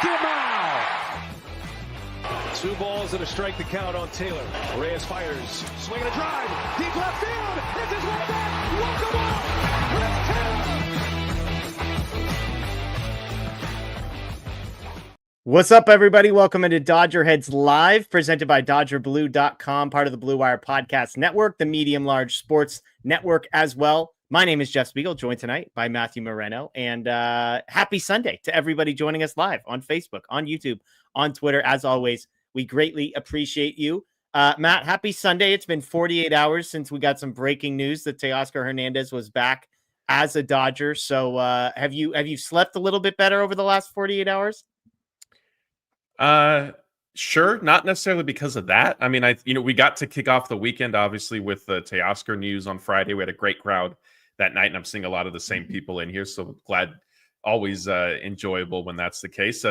Two balls and a strike to count on Taylor. Reyes fires, swinging a drive, deep left field. It's his way back. Welcome up, What's up, everybody? Welcome into DodgerHeads Live, presented by DodgerBlue.com, part of the Blue Wire Podcast Network, the medium-large sports network as well. My name is Jeff Spiegel, joined tonight by Matthew Moreno, and happy Sunday to everybody joining us live on Facebook, on YouTube, on Twitter. As always, we greatly appreciate you. Matt, happy Sunday. It's been 48 hours since we got some breaking news that Teoscar Hernández was back as a Dodger. So have you slept a little bit better over the last 48 hours? Sure. Not necessarily because of that. I mean, we got to kick off the weekend, obviously, with the Teoscar news on Friday. We had a great crowd that night, and I'm seeing a lot of the same people in here. So glad, always enjoyable when that's the case.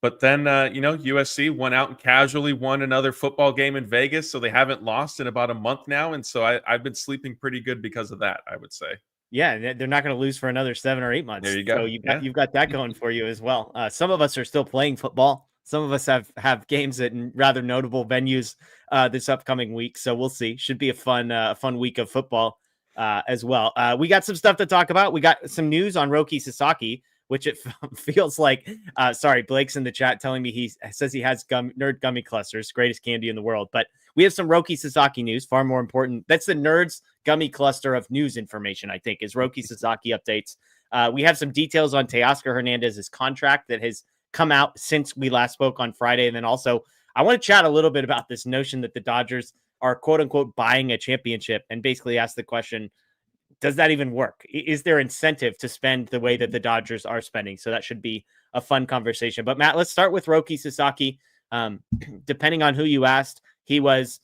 But then, USC went out and casually won another football game in Vegas. So they haven't lost in about a month now. And so I've been sleeping pretty good because of that, I would say. Yeah, they're not going to lose for another 7 or 8 months. There you go. So you've got that going for you as well. Some of us are still playing football. Some of us have games at rather notable venues this upcoming week. So we'll see. Should be a fun week of football as well. We got some stuff to talk about. We got some news on Roki Sasaki, which it feels like. Sorry, Blake's in the chat telling me he says he has nerd gummy clusters, greatest candy in the world. But we have some Roki Sasaki news, far more important. That's the Nerds Gummy cluster of news information, I think, is Roki Sasaki updates. We have some details on Teoscar Hernández's contract that has come out since we last spoke on Friday. And then also, I want to chat a little bit about this notion that the Dodgers are, quote unquote, buying a championship, and basically ask the question, does that even work? Is there incentive to spend the way that the Dodgers are spending? So that should be a fun conversation. But Matt, let's start with Roki Sasaki. Depending on who you asked, he was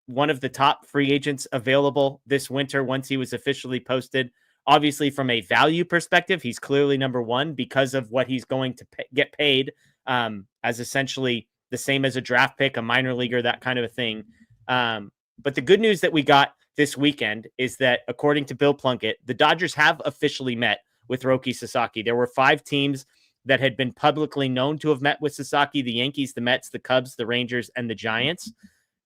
one of the top free agents available this winter once he was officially posted. Obviously, from a value perspective, he's clearly number one because of what he's going to get paid as essentially the same as a draft pick, a minor leaguer, that kind of a thing. But the good news that we got this weekend is that, according to Bill Plunkett, the Dodgers have officially met with Roki Sasaki. There were 5 teams that had been publicly known to have met with Sasaki: the Yankees, the Mets, the Cubs, the Rangers, and the Giants.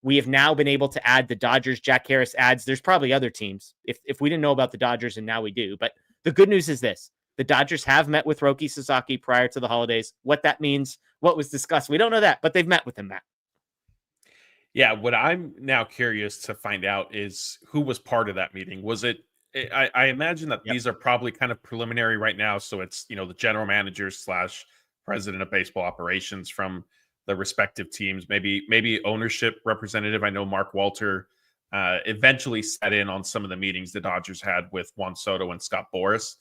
We have now been able to add the Dodgers. Jack Harris adds. There's probably other teams if we didn't know about the Dodgers, and now we do. But the good news is this: the Dodgers have met with Roki Sasaki prior to the holidays. What that means, what was discussed, we don't know that, but they've met with him, Matt. Yeah, what I'm now curious to find out is who was part of that meeting. Was it? I imagine that These are probably kind of preliminary right now. So it's, the general manager / president of baseball operations from the respective teams, maybe ownership representative. I know Mark Walter eventually sat in on some of the meetings the Dodgers had with Juan Soto and Scott Boras.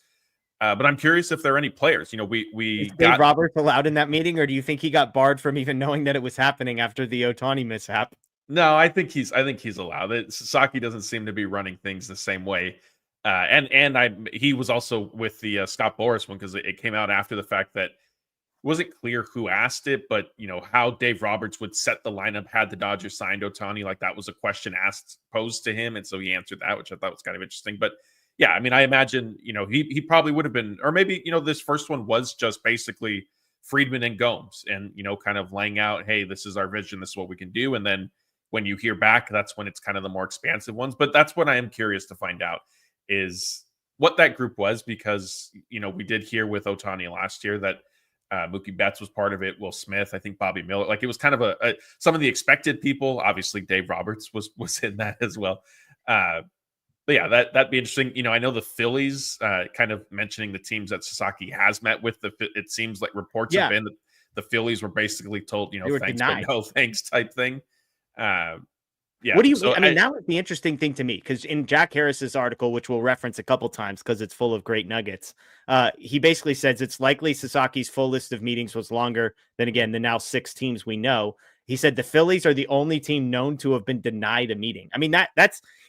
But I'm curious if there are any players. We got Dave Roberts allowed in that meeting, or do you think he got barred from even knowing that it was happening after the Ohtani mishap? No, I think he's allowed. Sasaki doesn't seem to be running things the same way. He was also with the Scott Boras one, because it came out after the fact that it wasn't clear who asked it, but how Dave Roberts would set the lineup had the Dodgers signed Ohtani. Like, that was a question posed to him, and so he answered that, which I thought was kind of interesting. But yeah, I mean, I imagine he probably would have been, or maybe this first one was just basically Friedman and Gomes, and kind of laying out, hey, this is our vision, this is what we can do, and then when you hear back, that's when it's kind of the more expansive ones. But that's what I am curious to find out, is what that group was, because we did hear with Ohtani last year that Mookie Betts was part of it, Will Smith, I think Bobby Miller. Like, it was kind of some of the expected people. Obviously, Dave Roberts was in that as well. But yeah, that'd be interesting. I know the Phillies, kind of mentioning the teams that Sasaki has met with. It seems like reports have been that the Phillies were basically told, thanks, but no thanks type thing. What do you? So now it's the interesting thing to me, because in Jack Harris's article, which we'll reference a couple times because it's full of great nuggets, he basically says it's likely Sasaki's full list of meetings was longer than, again, the now 6 teams we know. He said the Phillies are the only team known to have been denied a meeting. I mean,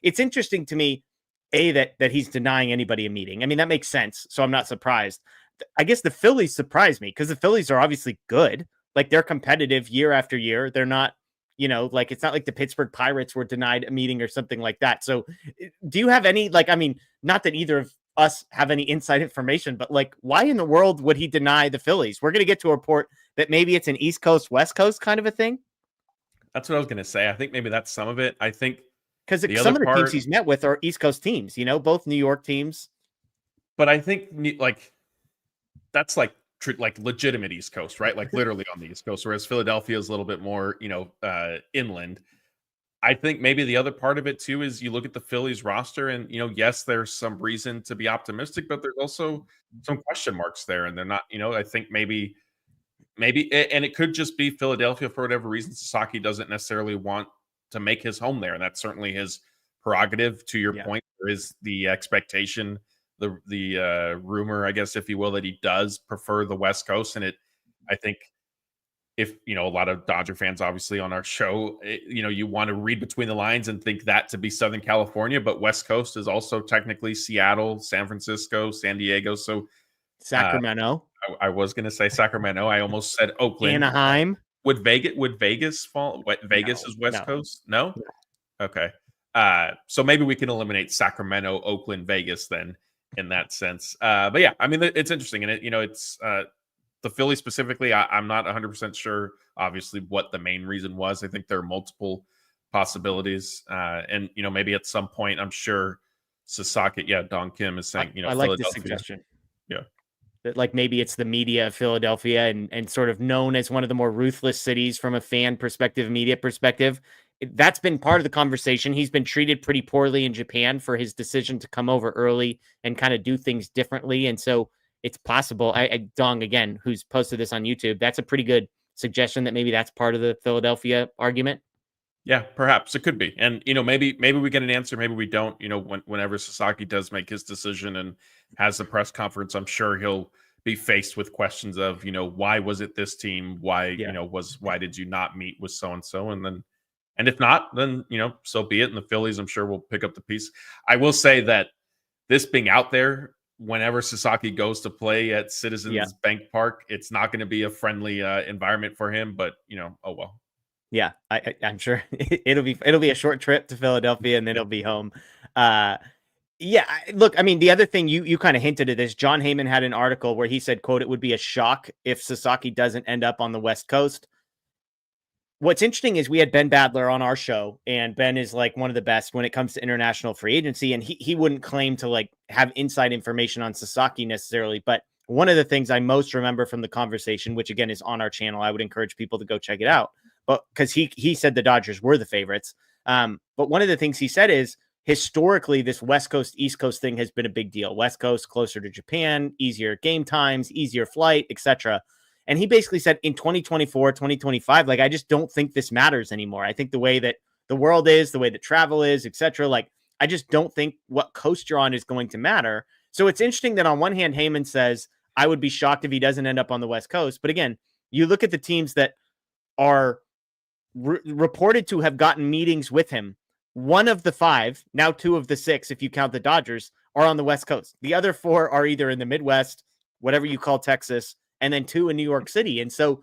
it's interesting to me, that he's denying anybody a meeting. I mean, that makes sense, so I'm not surprised. I guess the Phillies surprised me, because the Phillies are obviously good. Like, they're competitive year after year. They're not, like, it's not like the Pittsburgh Pirates were denied a meeting or something like that. So do you have any, not that either of us have any inside information, but like, why in the world would he deny the Phillies? We're going to get to a report that maybe it's an East Coast, West Coast kind of a thing. That's what I was going to say. I think maybe that's some of it. I think because the some other of the teams part, he's met with are East Coast teams, both New York teams. but I think like that's like legitimate East Coast, right? Like literally on the East Coast, whereas Philadelphia is a little bit more, inland. I think maybe the other part of it too is you look at the Phillies roster and, yes, there's some reason to be optimistic, but there's also some question marks there. And they're not, I think maybe, and it could just be Philadelphia for whatever reason. Sasaki doesn't necessarily want to make his home there. And that's certainly his prerogative. To your point, there is the expectation, the rumor, I guess, if you will, that he does prefer the West Coast. And I think, if a lot of Dodger fans obviously on our show, you want to read between the lines and think that to be Southern California, but West Coast is also technically Seattle, San Francisco, San Diego. So Sacramento. I was going to say Sacramento. I almost said Oakland. Anaheim. Would Vegas fall? Vegas is West Coast? No? Okay. So maybe we can eliminate Sacramento, Oakland, Vegas then in that sense. But yeah, I mean, it's interesting. And it's the Phillies specifically, I'm not 100% sure, obviously, what the main reason was. I think there are multiple possibilities. And, maybe at some point, I'm sure Sasaki, Don Kim is saying, I like this suggestion. Yeah. That like maybe it's the media of Philadelphia and sort of known as one of the more ruthless cities from a fan perspective, media perspective. That's been part of the conversation. He's been treated pretty poorly in Japan for his decision to come over early and kind of do things differently. And so it's possible. Dong, again, who's posted this on YouTube, that's a pretty good suggestion that maybe that's part of the Philadelphia argument. Yeah, perhaps it could be. And, maybe we get an answer. Maybe we don't, whenever Sasaki does make his decision and has the press conference, I'm sure he'll be faced with questions of, why was it this team? Why, why did you not meet with so-and-so? And if not, then, so be it. And the Phillies, I'm sure will pick up the piece. I will say that this being out there, whenever Sasaki goes to play at Citizens Bank Park, it's not going to be a friendly environment for him, but oh well. Yeah, I'm sure it'll be a short trip to Philadelphia and then it'll be home. Look, I mean, the other thing you kind of hinted at this, John Heyman had an article where he said, quote, "It would be a shock if Sasaki doesn't end up on the West Coast." What's interesting is we had Ben Badler on our show, and Ben is like one of the best when it comes to international free agency. And he wouldn't claim to like have inside information on Sasaki necessarily. But one of the things I most remember from the conversation, which again is on our channel, I would encourage people to go check it out. But because he said the Dodgers were the favorites. But one of the things he said is historically, this West Coast, East Coast thing has been a big deal. West Coast closer to Japan, easier game times, easier flight, etc. And he basically said in 2024, 2025, like, I just don't think this matters anymore. I think the way that the world is, the way that travel is, etc. Like, I just don't think what coast you're on is going to matter. So it's interesting that on one hand, Heyman says, I would be shocked if he doesn't end up on the West Coast. But again, you look at the teams that are reported to have gotten meetings with him. One of the 5, now 2 of the 6, if you count the Dodgers, are on the West Coast. The other 4 are either in the Midwest, whatever you call Texas, and then 2 in New York City. And so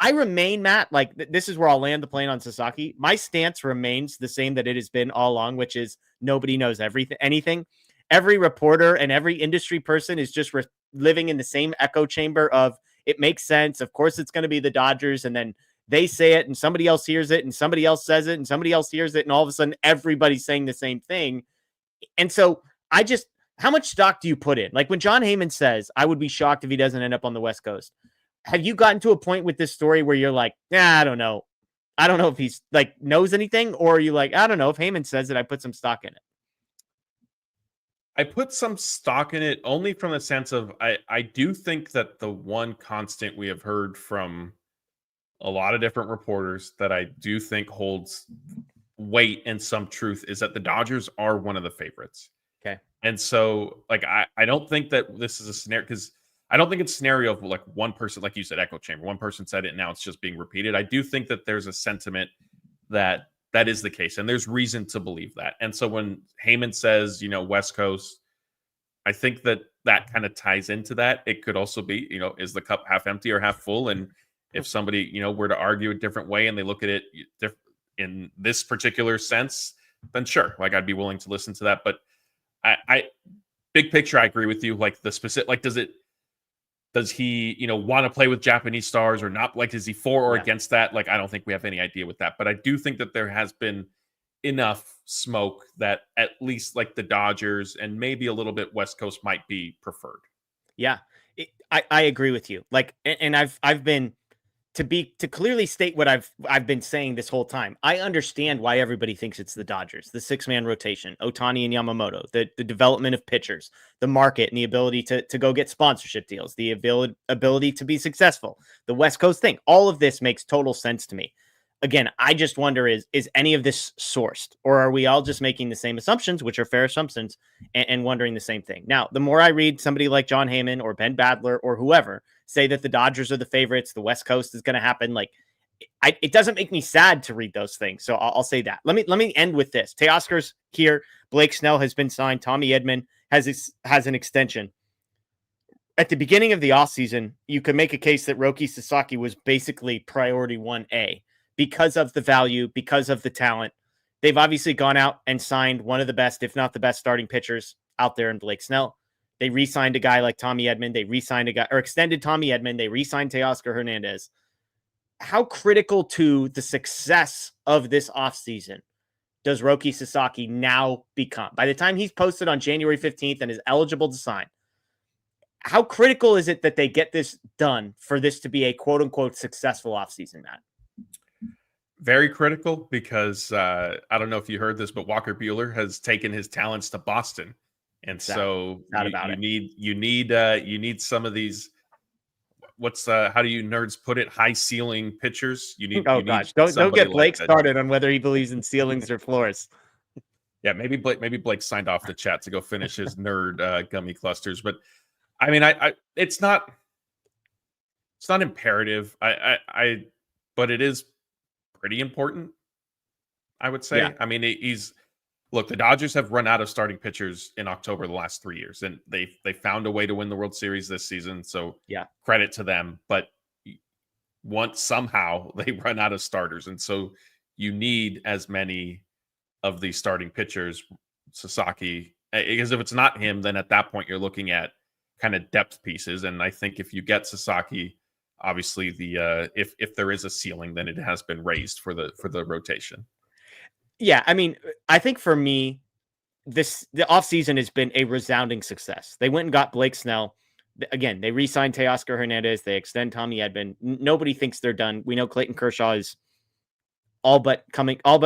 I remain, Matt, like this is where I'll land the plane on Sasaki. My stance remains the same that it has been all along, which is nobody knows anything. Every reporter and every industry person is just living in the same echo chamber of it makes sense. Of course, it's going to be the Dodgers. And then they say it and somebody else hears it and somebody else says it and somebody else hears it. And all of a sudden, everybody's saying the same thing. And so how much stock do you put in? Like when John Heyman says, I would be shocked if he doesn't end up on the West Coast. Have you gotten to a point with this story where you're like, I don't know. I don't know if he's like knows anything, or are you like, I don't know if Heyman says it, I put some stock in it. I put some stock in it only from the sense of I do think that the one constant we have heard from a lot of different reporters that I do think holds weight and some truth is that the Dodgers are one of the favorites. Okay. And so, like, I don't think that this is a scenario, because I don't think it's a scenario of like one person, like you said, echo chamber. One person said it, and now it's just being repeated. I do think that there's a sentiment that is the case, and there's reason to believe that. And so when Heyman says, West Coast, I think that kind of ties into that. It could also be, is the cup half empty or half full? And if somebody, were to argue a different way and they look at it in this particular sense, then sure, like I'd be willing to listen to that. But big picture, I agree with you. Like the specific, like does he, want to play with Japanese stars or not? Like, is he for or against that? Like, I don't think we have any idea with that, but I do think that there has been enough smoke that at least like the Dodgers and maybe a little bit West Coast might be preferred. Yeah, I agree with you. Like, and I've been to clearly state what I've been saying this whole time. I understand why everybody thinks it's the Dodgers, the 6-man rotation, Ohtani and Yamamoto, the development of pitchers, the market and the ability to go get sponsorship deals, the ability to be successful, the West Coast thing. All of this makes total sense to me. Again, I just wonder, is any of this sourced, or are we all just making the same assumptions, which are fair assumptions, and wondering the same thing? Now, the more I read somebody like John Heyman or Ben Badler or whoever say that the Dodgers are the favorites, the West Coast is going to happen, like it doesn't make me sad to read those things. So I'll say that. Let me end with this. Teoscar's here. Blake Snell has been signed. Tommy Edman has an extension. At the beginning of the offseason, you could make a case that Roki Sasaki was basically priority 1A. Because of the value, because of the talent. They've obviously gone out and signed one of the best, if not the best, starting pitchers out there in Blake Snell. They re-signed a guy like Tommy Edman. They re-signed a guy, or extended Tommy Edman. They re-signed Teoscar Hernandez. How critical to the success of this offseason does Roki Sasaki now become? By the time he's posted on January 15th and is eligible to sign, how critical is it that they get this done for this to be a quote-unquote successful offseason, Matt? Very critical, because I don't know if you heard this, but Walker Buehler has taken his talents to Boston, and so you need some of these. How do you nerds put it? High ceiling pitchers. Don't get Blake started on whether he believes in ceilings or floors. Yeah, maybe Blake signed off the chat to go finish his nerd gummy clusters, but I mean, it's not imperative. But it is pretty important, I would say. Yeah. I mean, the Dodgers have run out of starting pitchers in October the last 3 years, and they found a way to win the World Series this season. So credit to them. But once somehow they run out of starters, and so you need as many of these starting pitchers, Sasaki, because if it's not him, then at that point you're looking at kind of depth pieces. And I think if you get Sasaki, obviously if there is a ceiling, then it has been raised for the rotation. Yeah, I mean, I think for me, the offseason has been a resounding success. They went and got Blake Snell. Again, they re-signed Teoscar Hernandez. They extend Tommy Edman. Nobody thinks they're done. We know Clayton Kershaw is all but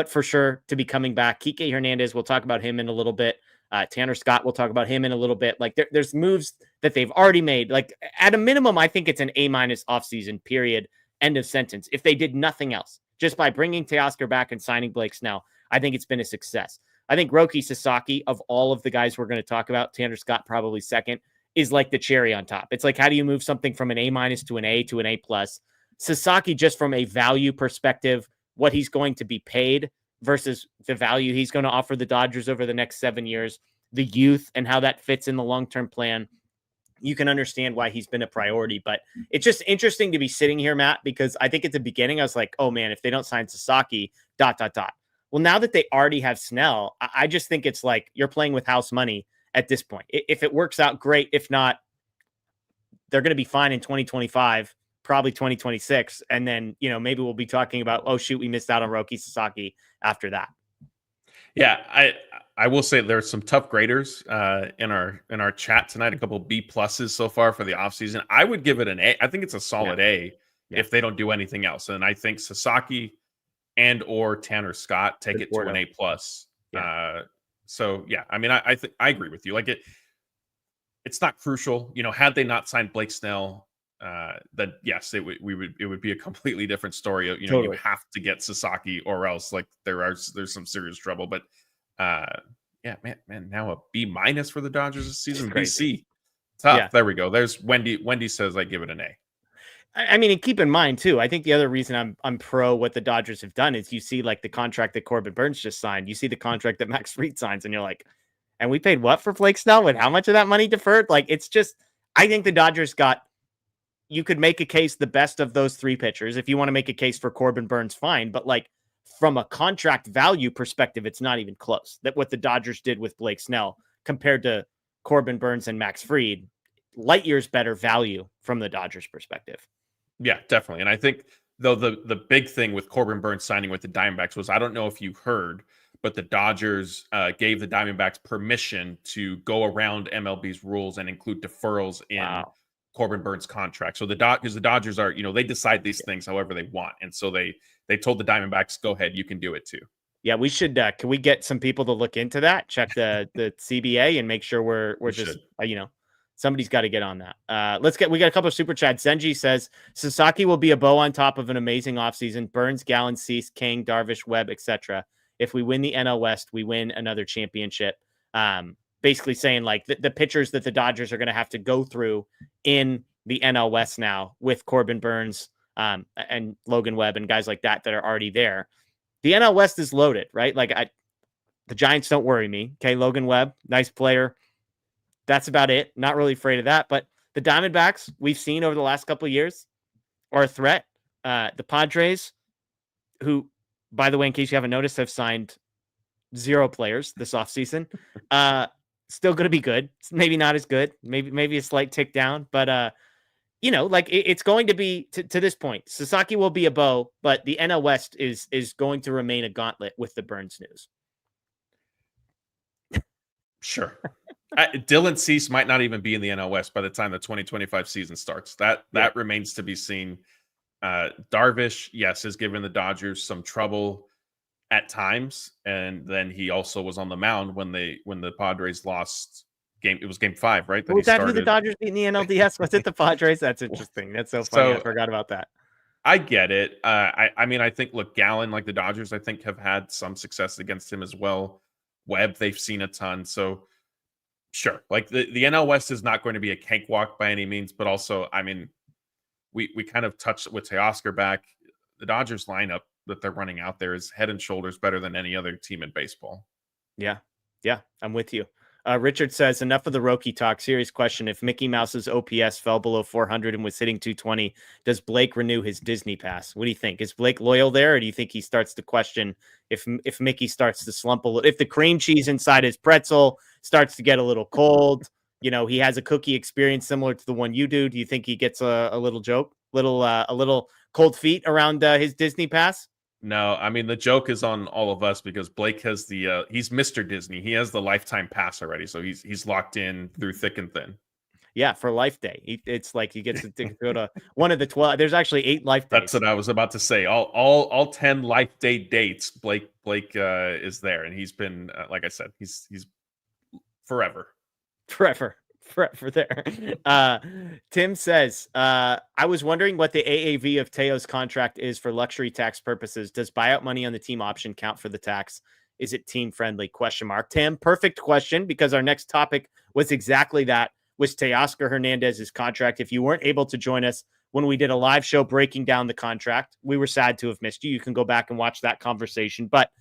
for sure to be coming back. Kike Hernandez, we'll talk about him in a little bit. Tanner Scott, we'll talk about him in a little bit. Like there's moves that they've already made. Like at a minimum, I think it's an A- offseason, period. End of sentence. If they did nothing else, just by bringing Teoscar back and signing Blake Snell, I think it's been a success. I think Roki Sasaki, of all of the guys we're going to talk about, Tanner Scott probably second, is like the cherry on top. It's like, how do you move something from an A- to an A to an A+? Sasaki, just from a value perspective, what he's going to be paid versus the value he's going to offer the Dodgers over the next 7 years, the youth and how that fits in the long-term plan, you can understand why he's been a priority. But it's just interesting to be sitting here, Matt, because I think at the beginning I was like, oh man, if they don't sign Sasaki, ... Well, now that they already have Snell, I just think it's like you're playing with house money at this point. If it works out, great. If not, they're going to be fine in 2025, probably 2026. And then, maybe we'll be talking about, oh shoot, we missed out on Roki Sasaki after that. Yeah, I will say there's some tough graders in our chat tonight, a couple of B+ so far for the offseason. I would give it an A. I think it's a solid A if they don't do anything else. And I think Sasaki and or Tanner Scott take it to an A+. So yeah, I mean, I agree with you. Like it's not crucial. Had they not signed Blake Snell, then yes, it would be a completely different story. You have to get Sasaki or else like there's some serious trouble. But yeah, man, now a B- for the Dodgers this season. BC, tough. Yeah. There we go. There's Wendy. Wendy says I give it an A. I mean, and keep in mind too, I think the other reason I'm pro what the Dodgers have done is you see like the contract that Corbin Burns just signed, you see the contract that Max Fried signs, and you're like, and we paid what for Blake Snell and how much of that money deferred? Like, it's just, I think the Dodgers you could make a case the best of those three pitchers. If you want to make a case for Corbin Burns, fine. But like from a contract value perspective, it's not even close. That what the Dodgers did with Blake Snell compared to Corbin Burnes and Max Fried, light years better value from the Dodgers perspective. Yeah, definitely. And I think though the big thing with Corbin Burnes signing with the Diamondbacks was, I don't know if you heard, but the Dodgers gave the Diamondbacks permission to go around MLB's rules and include deferrals in Corbin Burnes' contract. So because the Dodgers are, they decide these things however they want, and so they told the Diamondbacks, go ahead, you can do it too. Yeah, we should. Can we get some people to look into that? Check the CBA and make sure we're just somebody's got to get on that. We got a couple of super chats. Zenji says Sasaki will be a bow on top of an amazing offseason. Burnes, Gallen, Cease, King, Darvish, Webb, etc. If we win the NL West, we win another championship. Basically saying like the pitchers that the Dodgers are going to have to go through in the NL West now with Corbin Burnes and Logan Webb and guys like that are already there. The NL West is loaded, right? Like the Giants don't worry me. Okay, Logan Webb, nice player. That's about it. Not really afraid of that. But the Diamondbacks we've seen over the last couple of years are a threat. The Padres, who, by the way, in case you haven't noticed, have signed 0 players this offseason. Still going to be good. Maybe not as good. Maybe a slight tick down. But, it's going to be to this point. Sasaki will be a bow, but the NL West is going to remain a gauntlet with the Burnes news. Sure. Dylan Cease might not even be in the NL West by the time the 2025 season starts. That remains to be seen. Darvish, yes, has given the Dodgers some trouble at times, and then he also was on the mound when the Padres lost game. It was game 5, right? Was that who the Dodgers beat in the NLDS? Was it the Padres? That's interesting. That's so funny. I forgot about that. I get it. I mean, I think, look, Gallen, like the Dodgers, I think have had some success against him as well. Webb, they've seen a ton. So sure, like the NL West is not going to be a cakewalk by any means, but also, I mean, we kind of touched with Teoscar back. The Dodgers lineup that they're running out there is head and shoulders better than any other team in baseball. Yeah, I'm with you. Richard says, enough of the Roki talk. Serious question. If Mickey Mouse's OPS fell below 400 and was hitting 220, does Blake renew his Disney pass? What do you think? Is Blake loyal there, or do you think he starts to question if Mickey starts to slump a little, if the cream cheese inside his pretzel starts to get a little cold? He has a cookie experience similar to the one you do. Do you think he gets a little joke, a little cold feet around his Disney pass? No, I mean, the joke is on all of us because Blake has he's Mr. Disney. He has the lifetime pass already. So he's locked in through thick and thin. Yeah, for Life Day. It's like he gets to go to one of the 12. There's actually 8 Life Days. That's what I was about to say. All 10 Life Day dates, Blake is there. And he's been, like I said, he's forever there. Tim says, I was wondering what the AAV of Teo's contract is for luxury tax purposes. Does buyout money on the team option count for the tax? Is it team friendly? ? Tim, perfect question, because our next topic was exactly that, was Teoscar Hernandez's contract. If you weren't able to join us when we did a live show breaking down the contract, we were sad to have missed you. You can go back and watch that conversation, but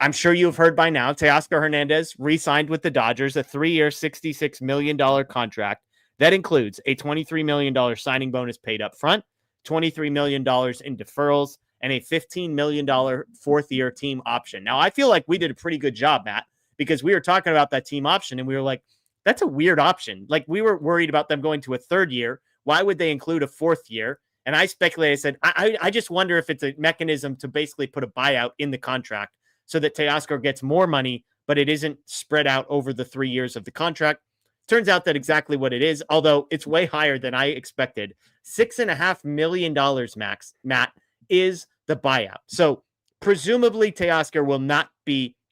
I'm sure you have heard by now, Teoscar Hernández re-signed with the Dodgers, a 3-year, $66 million contract that includes a $23 million signing bonus paid up front, $23 million in deferrals, and a $15 million fourth-year team option. Now, I feel like we did a pretty good job, Matt, because we were talking about that team option, and we were like, that's a weird option. Like, we were worried about them going to a third year. Why would they include a fourth year? And I speculated, I said, I just wonder if it's a mechanism to basically put a buyout in the contract so that Teoscar gets more money, but it isn't spread out over the 3 years of the contract. Turns out that exactly what it is, although it's way higher than I expected. $6.5 million, Matt, is the buyout. So presumably Teoscar will not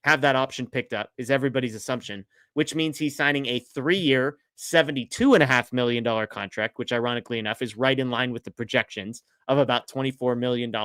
have that option picked up, is everybody's assumption, which means he's signing a 3-year, $72.5 million contract, which ironically enough is right in line with the projections of about $24 million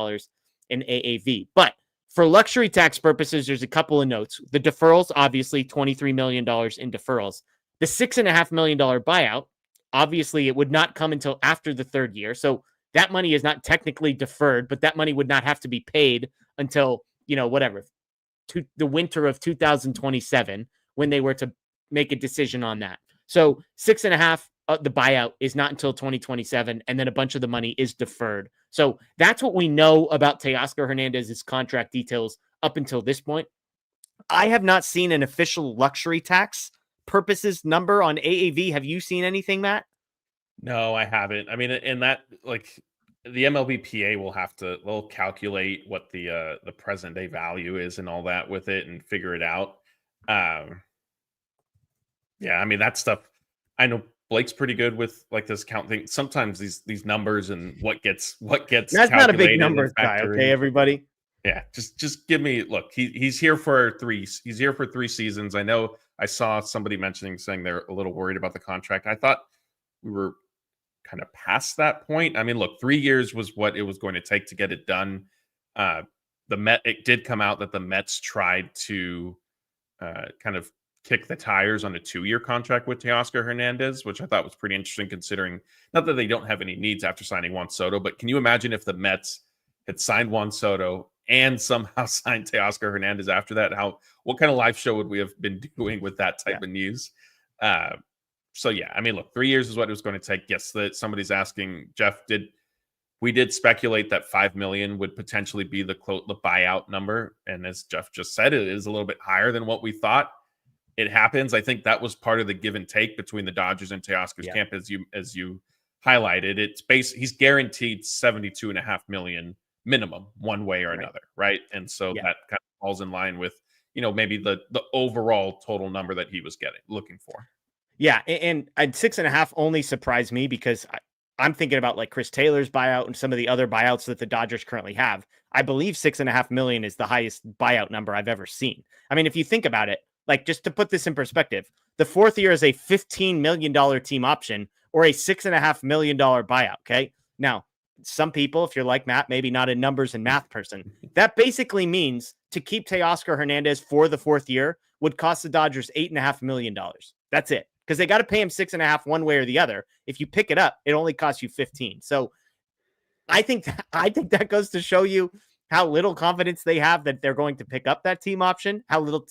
in AAV. But for luxury tax purposes, there's a couple of notes. The deferrals, obviously $23 million in deferrals. The $6.5 million buyout, obviously it would not come until after the third year. So that money is not technically deferred, but that money would not have to be paid until, the winter of 2027 when they were to make a decision on that. So 6.5, the buyout is not until 2027, and then a bunch of the money is deferred. So that's what we know about Teoscar Hernandez's contract details up until this point. I have not seen an official luxury tax purposes number on AAV. Have you seen anything, Matt? No, I haven't. I mean, in that, like, the MLBPA they'll calculate what the present day value is and all that with it and figure it out. Yeah, I mean that stuff. I know Blake's pretty good with like this count thing. Sometimes these numbers and what gets That's not a big numbers guy, okay, everybody. Yeah, just give me look. He's here for He's here for 3 seasons. I know. I saw somebody saying they're a little worried about the contract. I thought we were kind of past that point. I mean, look, 3 years was what it was going to take to get it done. It did come out that the Mets tried to kind of kick the tires on a 2-year contract with Teoscar Hernandez, which I thought was pretty interesting considering not that they don't have any needs after signing Juan Soto, but can you imagine if the Mets had signed Juan Soto and somehow signed Teoscar Hernandez after that? What kind of live show would we have been doing with that type of news? So yeah, I mean, look, 3 years is what it was going to take. Yes, that somebody's asking, Jeff, we did speculate that $5 million would potentially be the buyout number, and as Jeff just said, it is a little bit higher than what we thought. It happens. I think that was part of the give and take between the Dodgers and Teoscar's camp, as you highlighted. He's guaranteed $72.5 million minimum, one way or another, right? And so that kind of falls in line with maybe the overall total number that he was looking for. Yeah, and 6.5 only surprised me because I'm thinking about like Chris Taylor's buyout and some of the other buyouts that the Dodgers currently have. I believe $6.5 million is the highest buyout number I've ever seen. I mean, if you think about it, like just to put this in perspective, the 4th year is a $15 million team option or a $6.5 million buyout. Okay. Now, some people, if you're like Matt, maybe not a numbers and math person, that basically means to keep Teoscar Hernandez for the 4th year would cost the Dodgers $8.5 million. That's it. Because they got to pay him 6.5 one way or the other. If you pick it up, it only costs you 15. So I think that goes to show you how little confidence they have that they're going to pick up that team option, how little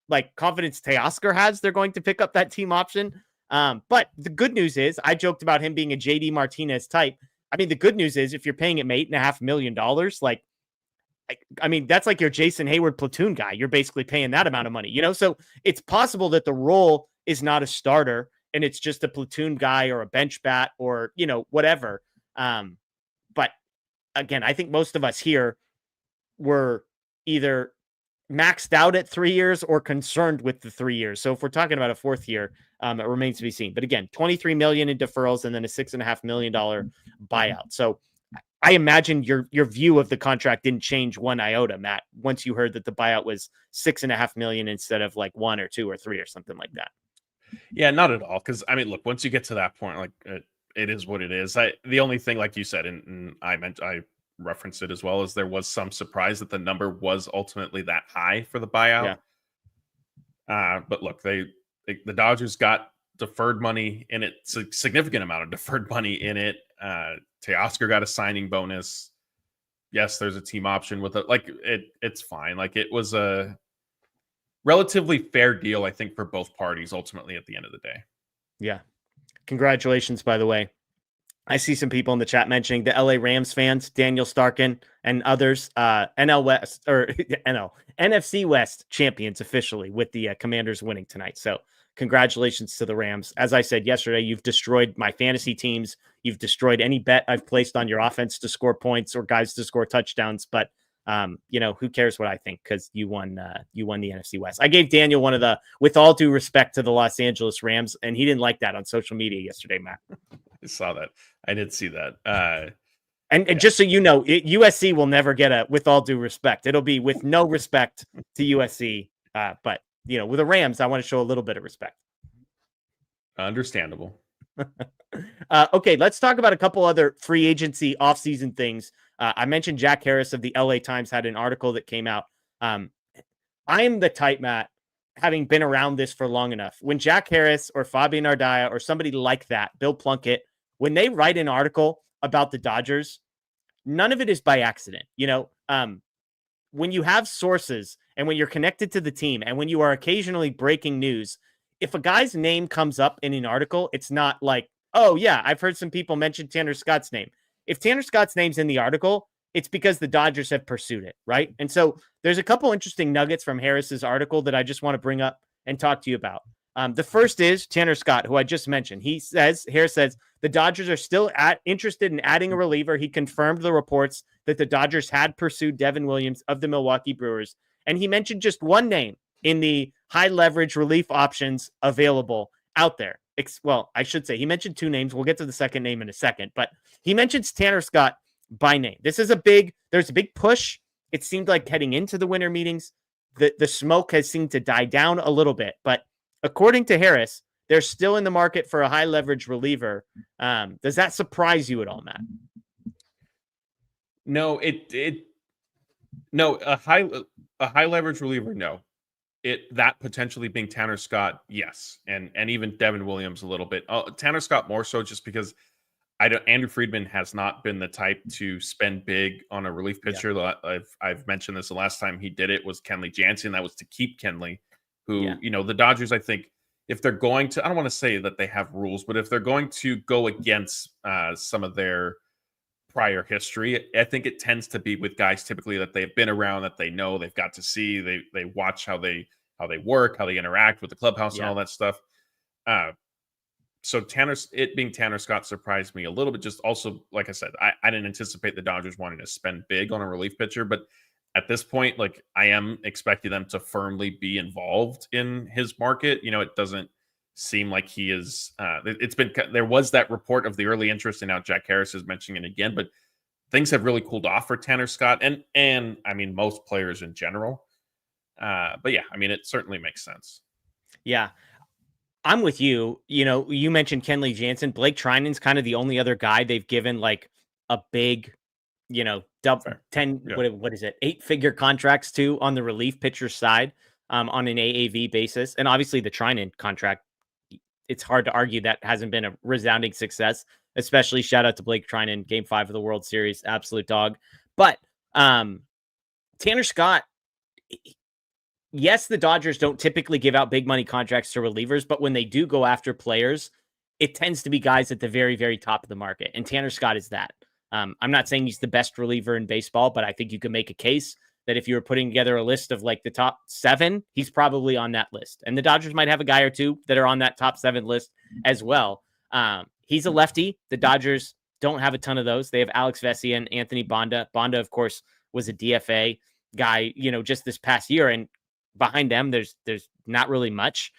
like confidence Teoscar has they're going to pick up that team option. But the good news is, I joked about him being a JD Martinez type. I mean, the good news is if you're paying him $8.5 million, like, I mean, that's like your Jason Hayward platoon guy. You're basically paying that amount of money, so it's possible that the role is not a starter and it's just a platoon guy or a bench bat or, whatever. But again, I think most of us here were either maxed out at 3 years or concerned with the 3 years. So if we're talking about a 4th year, it remains to be seen. But again, $23 million in deferrals and then a $6.5 million buyout. So I imagine your view of the contract didn't change one iota, Matt, once you heard that the buyout was $6.5 million instead of like 1 or 2 or 3 or something like that. Yeah, not at all. Because I mean, look, once you get to that point, like it is what it is. The only thing, like you said, and I referenced it as well, is there was some surprise that the number was ultimately that high for the buyout. Yeah. But look, the Dodgers got deferred money in it, significant amount of deferred money in it. Teoscar got a signing bonus. Yes, there's a team option with it. Like it's fine. Like it was a relatively fair deal, I think, for both parties ultimately at the end of the day. Yeah. Congratulations, by the way. I see some people in the chat mentioning the LA Rams fans, Daniel Starkin and others, NFC West champions officially with the Commanders winning tonight. So congratulations to the Rams. As I said yesterday, you've destroyed my fantasy teams. You've destroyed any bet I've placed on your offense to score points or guys to score touchdowns. But who cares what I think? Because you won the NFC West. I gave Daniel one of the, with all due respect to the Los Angeles Rams, and he didn't like that on social media yesterday, Matt. I saw that. I did see that. And just so you know, USC will never get a with all due respect. It'll be with no respect to USC. But with the Rams, I want to show a little bit of respect. Understandable. Okay, let's talk about a couple other free agency offseason things. I mentioned Jack Harris of the LA Times had an article that came out. I'm the type, Matt, having been around this for long enough. When Jack Harris or Fabian Ardaya or somebody like that, Bill Plunkett, when they write an article about the Dodgers, none of it is by accident. When you have sources and when you're connected to the team and when you are occasionally breaking news, if a guy's name comes up in an article, it's not like, oh yeah, I've heard some people mention Tanner Scott's name. If Tanner Scott's name's in the article, it's because the Dodgers have pursued it, right? And so there's a couple interesting nuggets from Harris's article that I just want to bring up and talk to you about. The first is Tanner Scott, who I just mentioned. Harris says the Dodgers are still interested in adding a reliever. He confirmed the reports that the Dodgers had pursued Devin Williams of the Milwaukee Brewers. And he mentioned just one name in the high leverage relief options available out there. Well, I should say he mentioned two names. We'll get to the second name in a second, but he mentions Tanner Scott by name. There's a big push. It seemed like heading into the winter meetings, the smoke has seemed to die down a little bit, but according to Harris, they're still in the market for a high leverage reliever. Does that surprise you at all, Matt? No, no, a high leverage reliever, no. That potentially being Tanner Scott, yes, and even Devin Williams a little bit. Tanner Scott more so just because Andrew Friedman has not been the type to spend big on a relief pitcher. Yeah. I've mentioned this the last time he did it was Kenley Jansen. That was to keep Kenley, who the Dodgers, I think, if they're going to, I don't want to say that they have rules, but if they're going to go against some of their prior history, I think it tends to be with guys typically that they've been around, that they know, they've got to see, they watch how they work, how they interact with the clubhouse and all that stuff. So it being Tanner Scott surprised me a little bit. Just also, like I said, I didn't anticipate the Dodgers wanting to spend big on a relief pitcher, but at this point, like I am expecting them to firmly be involved in his market. It doesn't seem like he is. There was that report of the early interest, and now Jack Harris is mentioning it again. But things have really cooled off for Tanner Scott, and I mean most players in general. But yeah, I mean it certainly makes sense. Yeah, I'm with you. You mentioned Kenley Jansen. Blake Trinan's kind of the only other guy they've given like a big, double 10. Yeah. What is it? 8-figure contracts to on the relief pitcher side, on an AAV basis, and obviously the Trinan contract. It's hard to argue that hasn't been a resounding success, especially shout out to Blake Trinan, Game 5 of the World Series, absolute dog. But Tanner Scott, yes, the Dodgers don't typically give out big money contracts to relievers, but when they do go after players, it tends to be guys at the very, very top of the market. And Tanner Scott is that. I'm not saying he's the best reliever in baseball, but I think you can make a case that if you were putting together a list of like the top 7, he's probably on that list. And the Dodgers might have a guy or two that are on that top 7 list as well. He's a lefty. The Dodgers don't have a ton of those. They have Alex Vesia and Anthony Banda. Banda, of course, was a DFA guy, just this past year. And behind them, there's not really much.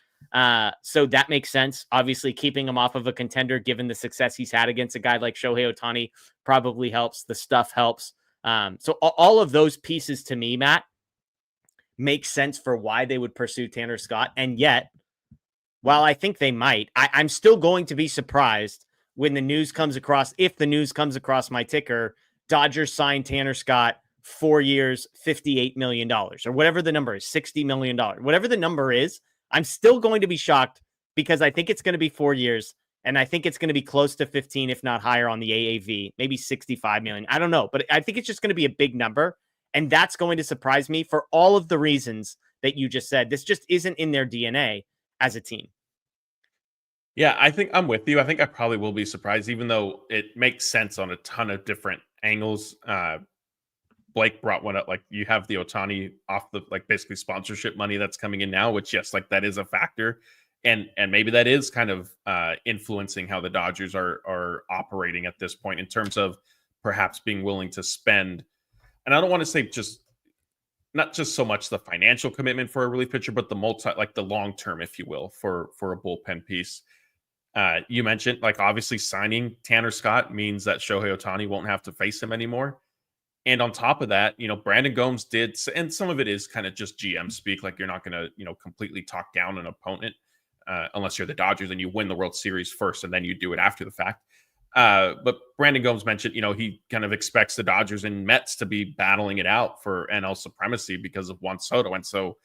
So that makes sense. Obviously, keeping him off of a contender, given the success he's had against a guy like Shohei Ohtani, probably helps. The stuff helps. So all of those pieces to me, Matt, make sense for why they would pursue Tanner Scott. And yet, while I think they might, I'm still going to be surprised when the news comes across, if the news comes across my ticker, Dodgers signed Tanner Scott 4 years, $58 million, or whatever the number is, $60 million, whatever the number is. I'm still going to be shocked because I think it's going to be 4 years. And I think it's going to be close to 15, if not higher on the AAV, maybe 65 million. I don't know, but I think it's just going to be a big number. And that's going to surprise me for all of the reasons that you just said. This just isn't in their DNA as a team. Yeah, I think I'm with you. I think I probably will be surprised, even though it makes sense on a ton of different angles. Blake brought one up, like you have the Ohtani off the like basically sponsorship money that's coming in now, which yes, like that is a factor. And maybe that is kind of influencing how the Dodgers are operating at this point in terms of perhaps being willing to spend. And I don't want to say not just so much the financial commitment for a relief pitcher, but the long term, if you will, for a bullpen piece. You mentioned like obviously signing Tanner Scott means that Shohei Ohtani won't have to face him anymore. And on top of that, Brandon Gomes did, and some of it is kind of just GM speak, like you're not going to, completely talk down an opponent. Unless you're the Dodgers and you win the World Series first and then you do it after the fact. But Brandon Gomes mentioned, he kind of expects the Dodgers and Mets to be battling it out for NL supremacy because of Juan Soto. And so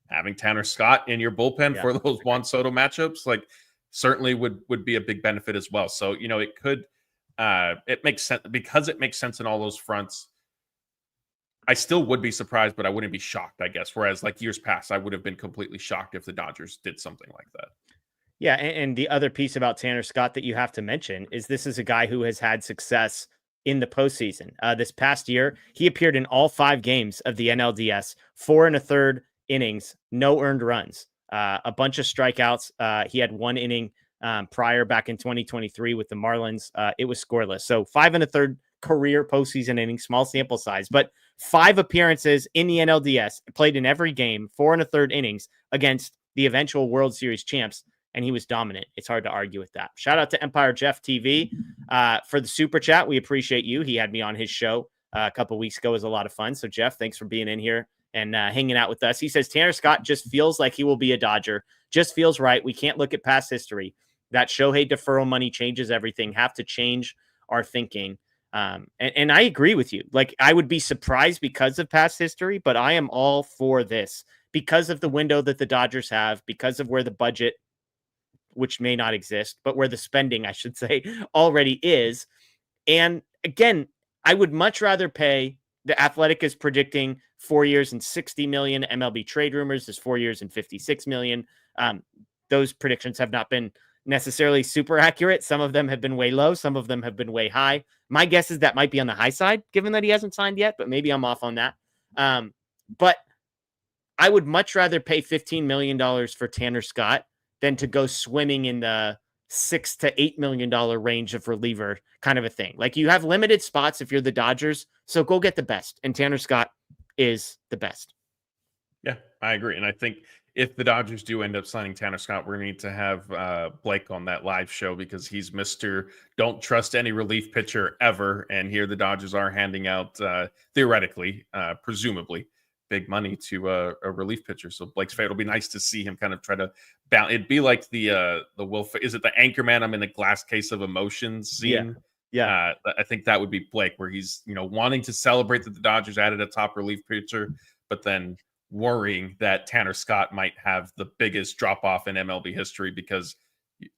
having Tanner Scott in your bullpen for those Juan Soto matchups, like certainly would be a big benefit as well. So, it could, it makes sense because it makes sense in all those fronts. I still would be surprised, but I wouldn't be shocked, I guess. Whereas like years past, I would have been completely shocked if the Dodgers did something like that. Yeah. And the other piece about Tanner Scott that you have to mention is this is a guy who has had success in the postseason. This past year, he appeared in all 5 games of the NLDS, 4 1/3 innings, no earned runs. a bunch of strikeouts. He had 1 inning prior back in 2023 with the Marlins. It was scoreless. So 5 1/3 career postseason innings, small sample size, but 5 appearances in the NLDS, played in every game, 4 1/3 innings against the eventual World Series champs. And he was dominant. It's hard to argue with that. Shout out to Empire Jeff TV for the super chat. We appreciate you. He had me on his show a couple weeks ago. It was a lot of fun. So Jeff, thanks for being in here and hanging out with us. He says Tanner Scott just feels like he will be a Dodger. Just feels right. We can't look at past history. That Shohei deferral money changes everything. Have to change our thinking. And I agree with you. Like, I would be surprised because of past history, but I am all for this because of the window that the Dodgers have, because of where the budget, which may not exist, but where the spending, I should say, already is. And again, I would much rather pay. The Athletic is predicting 4 years and 60 million. MLB trade rumors is 4 years and 56 million. Those predictions have not been necessarily super accurate. Some of them have been way low. Some of them have been way high. My guess is that might be on the high side, given that he hasn't signed yet, but maybe I'm off on that. But I would much rather pay $15 million for Tanner Scott than to go swimming in the $6 to $8 million range of reliever kind of a thing. Like, you have limited spots if you're the Dodgers, so go get the best. And Tanner Scott is the best. Yeah, I agree. And I think if the Dodgers do end up signing Tanner Scott, we're going to need to have Blake on that live show because he's Mr. Don't trust any relief pitcher ever. And here the Dodgers are handing out, theoretically, presumably, big money to a relief pitcher. So Blake's fair. It'll be nice to see him kind of try to balance. It'd be like the Will. Is it the Anchorman? I'm in a glass case of emotions scene. Yeah. I think that would be Blake, where he's wanting to celebrate that the Dodgers added a top relief pitcher, but then worrying that Tanner Scott might have the biggest drop off in MLB history because,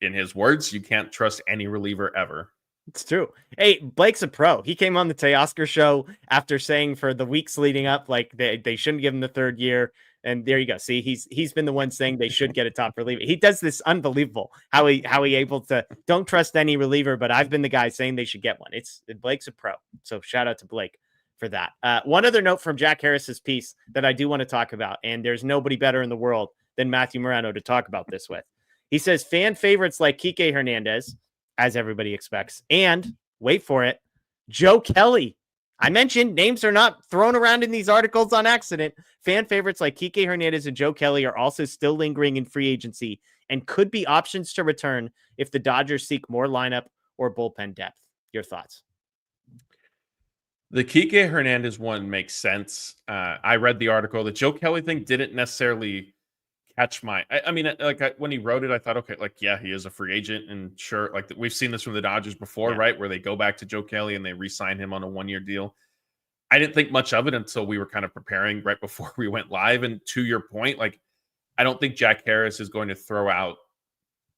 in his words, you can't trust any reliever ever. It's true. Hey, Blake's a pro. He came on the Teoscar show after saying for the weeks leading up, like they shouldn't give him the 3rd year. And there you go. See, he's been the one saying they should get a top reliever. He does this unbelievable how he able to don't trust any reliever, but I've been the guy saying they should get one. Blake's a pro. So shout out to Blake for that. One other note from Jack Harris's piece that I do want to talk about, and there's nobody better in the world than Matthew Moreno to talk about this with. He says fan favorites like Kike Hernandez, as everybody expects, and wait for it, Joe Kelly. I mentioned names are not thrown around in these articles on accident. Fan favorites like Kike Hernandez and Joe Kelly are also still lingering in free agency and could be options to return if the Dodgers seek more lineup or bullpen depth. Your thoughts? The Kike Hernandez one makes sense. I read the article. The Joe Kelly thing didn't necessarily catch my. I mean, when he wrote it, I thought, okay, like, yeah, he is a free agent, and sure, like we've seen this from the Dodgers before, right? Where they go back to Joe Kelly and they re-sign him on a 1-year deal. I didn't think much of it until we were kind of preparing right before we went live. And to your point, like, I don't think Jack Harris is going to throw out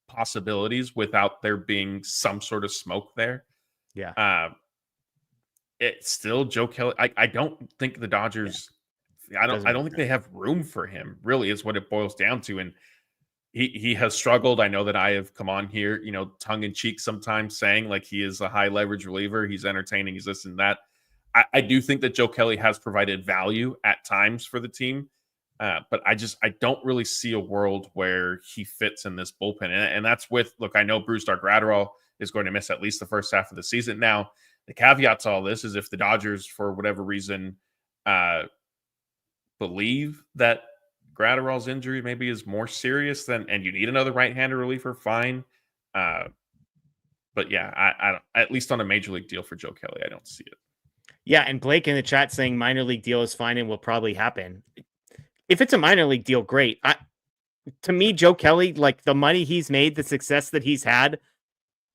possibilities without there being some sort of smoke there. Yeah. It's still Joe Kelly. I don't think the Dodgers. Yeah. I don't think they have room for him. Really, is what it boils down to. And he has struggled. I know that I have come on here, tongue in cheek sometimes, saying like he is a high leverage reliever. He's entertaining. He's this and that. I do think that Joe Kelly has provided value at times for the team, but I don't really see a world where he fits in this bullpen. And that's with, look, I know Bruce Dark-Gratterall is going to miss at least the first half of the season. Now, the caveat to all this is if the Dodgers, for whatever reason, believe that Gratterall's injury maybe is more serious and you need another right-handed reliever, fine. But yeah, I don't, at least on a major league deal for Joe Kelly, I don't see it. Yeah, and Blake in the chat saying minor league deal is fine and will probably happen. If it's a minor league deal, great. To me, Joe Kelly, like the money he's made, the success that he's had,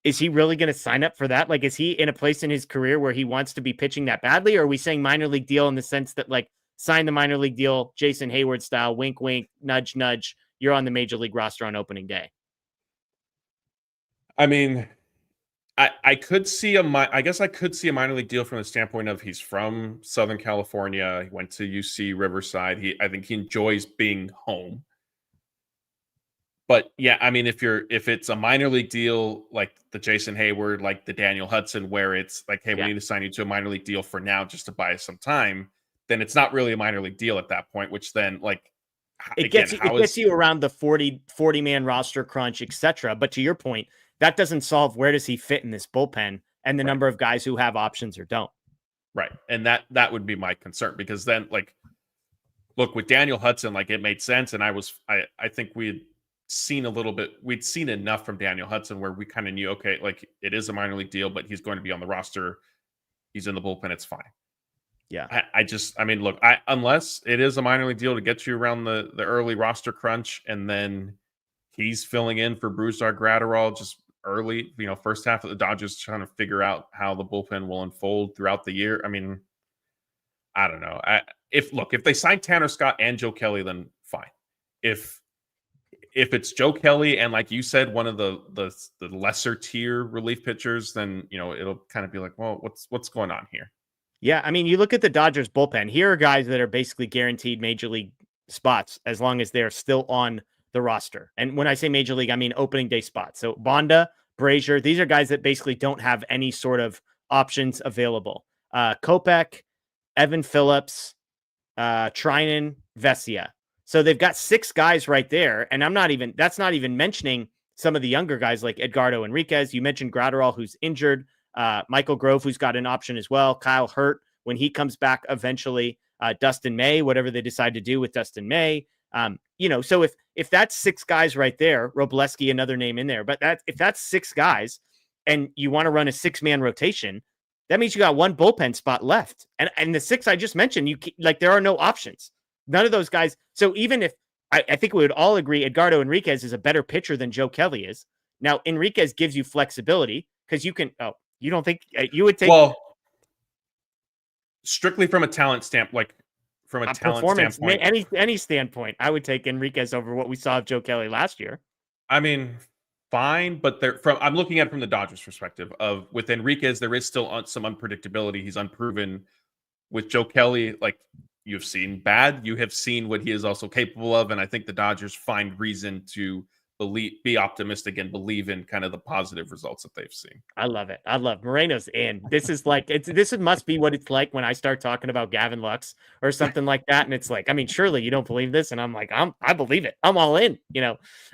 is he really going to sign up for that? Like, is he in a place in his career where he wants to be pitching that badly? Or are we saying minor league deal in the sense that, like, sign the minor league deal, Jason Hayward style, wink, wink, nudge, nudge, you're on the major league roster on opening day? I mean, I could see I guess I could see a minor league deal from the standpoint of he's from Southern California. He went to UC Riverside. I think he enjoys being home. But yeah, I mean, if it's a minor league deal like the Jason Hayward, like the Daniel Hudson, where it's like, hey, we need to sign you to a minor league deal for now just to buy us some time, then it's not really a minor league deal at that point, which then, like, It again, gets you around the 40 man roster crunch, etc. But to your point, that doesn't solve where does he fit in this bullpen and the number of guys who have options or don't. Right. And that would be my concern, because then, like, look, with Daniel Hudson, like, it made sense. And I think we'd seen enough from Daniel Hudson where we kind of knew, okay, like, it is a minor league deal, but he's going to be on the roster. He's in the bullpen. It's fine. Yeah. I mean, look, unless it is a minor league deal to get you around the early roster crunch, and then he's filling in for Brusdar Graterol just early, first half of the Dodgers trying to figure out how the bullpen will unfold throughout the year. I mean, I don't know. If they sign Tanner Scott and Joe Kelly, then fine. If it's Joe Kelly and, like you said, one of the lesser tier relief pitchers, then it'll kind of be like, well, what's going on here? Yeah, I mean, you look at the Dodgers bullpen. Here are guys that are basically guaranteed major league spots as long as they're still on the roster. And when I say major league, I mean opening day spots. So Bonda, Brazier, these are guys that basically don't have any sort of options available. Kopech, Evan Phillips, Trinan, Vesia. So they've got 6 guys right there. And that's not even mentioning some of the younger guys like Edgardo Enriquez. You mentioned Graterol, who's injured. Michael Grove, who's got an option as well. Kyle Hurt, when he comes back eventually. Dustin May, whatever they decide to do with Dustin May. So if that's 6 guys right there, Robleski, another name in there, but if that's 6 guys and you want to run a 6-man rotation, that means you got 1 bullpen spot left. And the 6 I just mentioned, there are no options. None of those guys. So even if I think we would all agree Edgardo Enriquez is a better pitcher than Joe Kelly is. Now, Enriquez gives you flexibility because you can, you don't think you would take? Well, strictly from a talent standpoint, any standpoint, I would take Enriquez over what we saw of Joe Kelly last year. I mean, fine, but I'm looking at it from the Dodgers' perspective. With Enriquez, there is still some unpredictability. He's unproven. With Joe Kelly, like, you've seen you have seen what he is also capable of, and I think the Dodgers find reason to be optimistic and believe in kind of the positive results that they've seen. I love it. I love Moreno's in. This is like, this must be what it's like when I start talking about Gavin Lux or something like that. And it's like, I mean, surely you don't believe this. And I'm like, I believe it. I'm all in,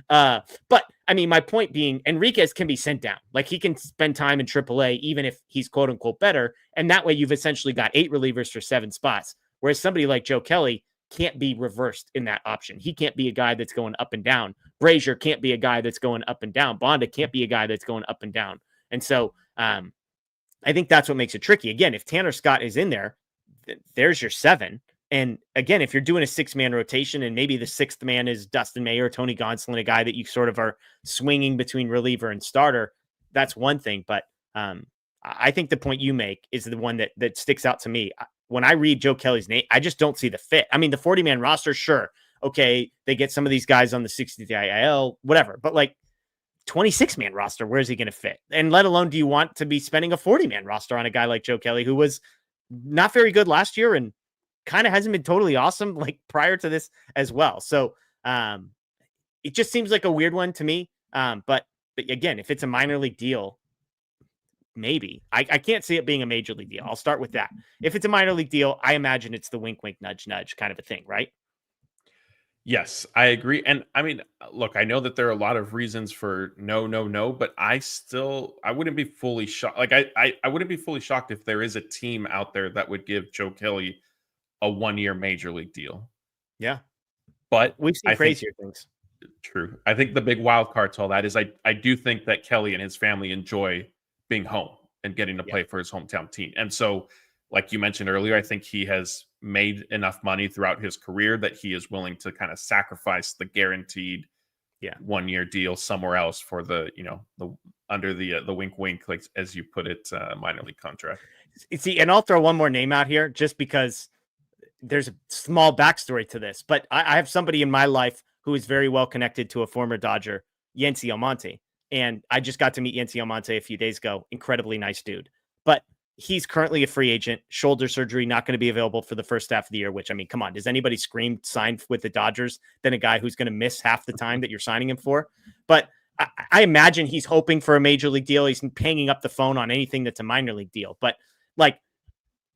but I mean, my point being Enriquez can be sent down. Like, he can spend time in AAA, even if he's quote unquote better. And that way you've essentially got 8 relievers for 7 spots. Whereas somebody like Joe Kelly can't be reversed in that option. He can't be a guy that's going up and down. Brazier can't be a guy that's going up and down. Bonda can't be a guy that's going up and down. And so I think that's what makes it tricky. Again, if Tanner Scott is in there, there's your 7. And again, if you're doing a 6-man rotation and maybe the 6th man is Dustin May or Tony Gonsolin, a guy that you sort of are swinging between reliever and starter, that's one thing. But I think the point you make is the one that sticks out to me. When I read Joe Kelly's name, I just don't see the fit. I mean, the 40-man roster, sure. Okay, they get some of these guys on the 60th IL, whatever. But like 26-man roster, where is he going to fit? And let alone, do you want to be spending a 40-man roster on a guy like Joe Kelly, who was not very good last year and kind of hasn't been totally awesome like prior to this as well. So it just seems like a weird one to me. But again, if it's a minor league deal, maybe. I can't see it being a major league deal. I'll start with that. If it's a minor league deal, I imagine it's the wink, wink, nudge, nudge kind of a thing, right? Yes, I agree. And I mean, look, I know that there are a lot of reasons for no, but I wouldn't be fully shocked. Like, I wouldn't be fully shocked if there is a team out there that would give Joe Kelly a 1-year major league deal. Yeah. But we've seen crazier things. True. I think the big wild card to all that is I do think that Kelly and his family enjoy being home and getting to play for his hometown team. And so, like you mentioned earlier, I think he has made enough money throughout his career that he is willing to kind of sacrifice the guaranteed 1-year deal somewhere else for the under the wink wink, like as you put it, minor league contract. See, and I'll throw one more name out here just because there's a small backstory to this, but I have somebody in my life who is very well connected to a former Dodger, Yency Almonte. And I just got to meet Yency Almonte a few days ago. Incredibly nice dude. But he's currently a free agent, shoulder surgery, not going to be available for the first half of the year, which, I mean, come on, does anybody scream sign with the Dodgers than a guy who's going to miss half the time that you're signing him for? But I imagine he's hoping for a major league deal. He's hanging up the phone on anything that's a minor league deal. But like,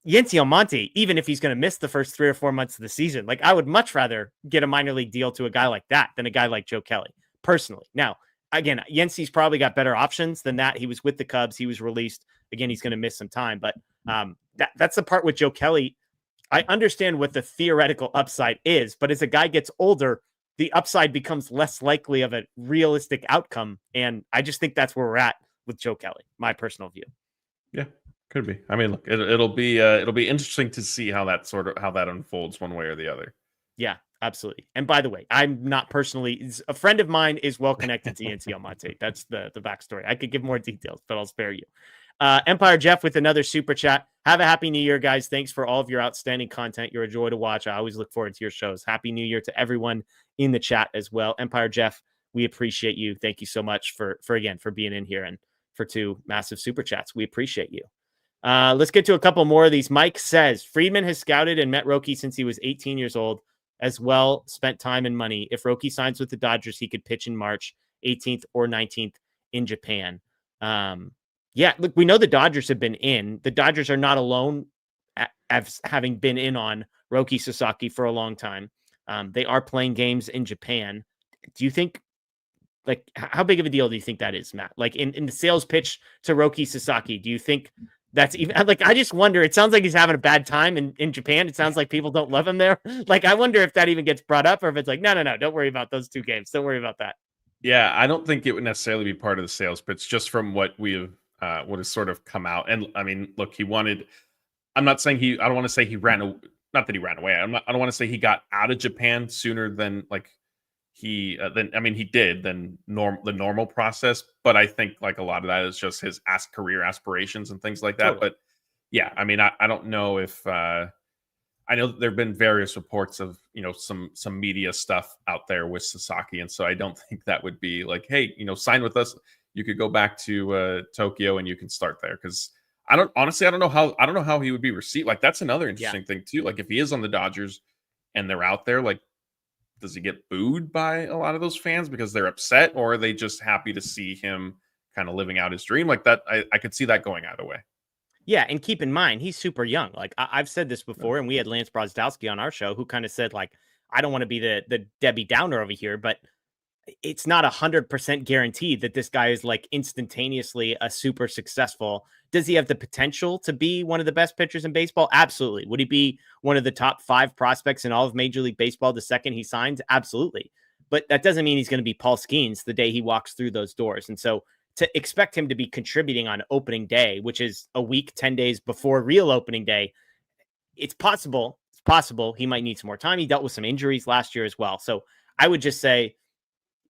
Yency Almonte, even if he's going to miss the first 3 or 4 months of the season, like I would much rather get a minor league deal to a guy like that than a guy like Joe Kelly, personally. Now, again, Yency's probably got better options than that. He was with the Cubs. He was released. Again, he's going to miss some time. But that's the part with Joe Kelly. I understand what the theoretical upside is, but as a guy gets older, the upside becomes less likely of a realistic outcome. And I just think that's where we're at with Joe Kelly, my personal view. Yeah. Could be. I mean, look, it'll be interesting to see how that unfolds one way or the other. Yeah, absolutely. And by the way, I'm not personally, a friend of mine is well connected to Yency Almonte. That's the backstory. I could give more details, but I'll spare you. Empire Jeff with another super chat. Have a happy new year, guys. Thanks for all of your outstanding content. You're a joy to watch. I always look forward to your shows. Happy new year to everyone in the chat as well. Empire Jeff, we appreciate you. Thank you so much for being in here and for 2 massive super chats. We appreciate you. Let's get to a couple more of these. Mike says, Friedman has scouted and met Roki since he was 18 years old, as well spent time and money. If Roki signs with the Dodgers, he could pitch in March 18th or 19th in Japan. Yeah, look, we know the Dodgers have been in. The Dodgers are not alone as having been in on Roki Sasaki for a long time. They are playing games in Japan. Do you think, like, how big of a deal do you think that is, Matt? Like in the sales pitch to Roki Sasaki, do you think that's even, like, I just wonder, it sounds like he's having a bad time in Japan. It sounds like people don't love him there. Like, I wonder if that even gets brought up or if it's like, no, don't worry about those 2 games. Don't worry about that. Yeah, I don't think it would necessarily be part of the sales pitch, just from what what has sort of come out. And I mean, look, I'm not saying I don't want to say he ran, not that he ran away. I don't want to say he got out of Japan sooner than like he did the normal process, but I think like a lot of that is just his career aspirations and things like that. Totally. But yeah, I mean, I don't know if I know that there have been various reports of, some media stuff out there with Sasaki, and so I don't think that would be like, hey, sign with us. You could go back to Tokyo and you can start there, because I don't know how he would be received. Like, that's another interesting thing too. Like, if he is on the Dodgers and they're out there, like, does he get booed by a lot of those fans because they're upset, or are they just happy to see him kind of living out his dream? Like that, I could see that going either way. Yeah, and keep in mind, he's super young. Like, I've said this before, and we had Lance Brozdowski on our show who kind of said, like, I don't want to be the Debbie Downer over here, but it's not 100% guaranteed that this guy is like instantaneously a super successful. Does he have the potential to be one of the best pitchers in baseball? Absolutely. Would he be one of the top 5 prospects in all of Major League Baseball the second he signs? Absolutely. But that doesn't mean he's going to be Paul Skeens the day he walks through those doors. And so to expect him to be contributing on opening day, which is a week, 10 days before real opening day, it's possible. It's possible he might need some more time. He dealt with some injuries last year as well. So I would just say,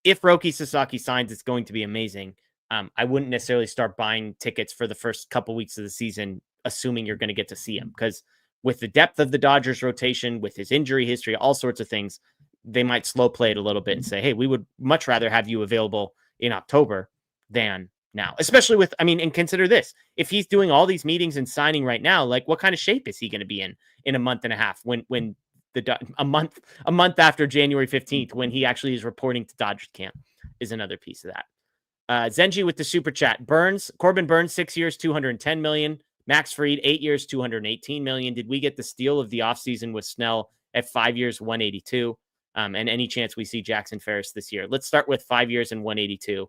if Roki Sasaki signs, it's going to be amazing. I wouldn't necessarily start buying tickets for the first couple weeks of the season, assuming you're going to get to see him, because with the depth of the Dodgers rotation, with his injury history, all sorts of things, they might slow play it a little bit and say, hey, we would much rather have you available in October than now, especially with, and consider this, if he's doing all these meetings and signing right now, like, what kind of shape is he going to be in a month and a half when a month after January 15th, when he actually is reporting to Dodgers camp, is another piece of that. Zenji with the super chat. Corbin Burns, 6 years, $210 million. Max Fried, 8 years, $218 million. Did we get the steal of the offseason with Snell at 5 years, $182? And any chance we see Jackson Ferris this year? Let's start with 5 years and $182.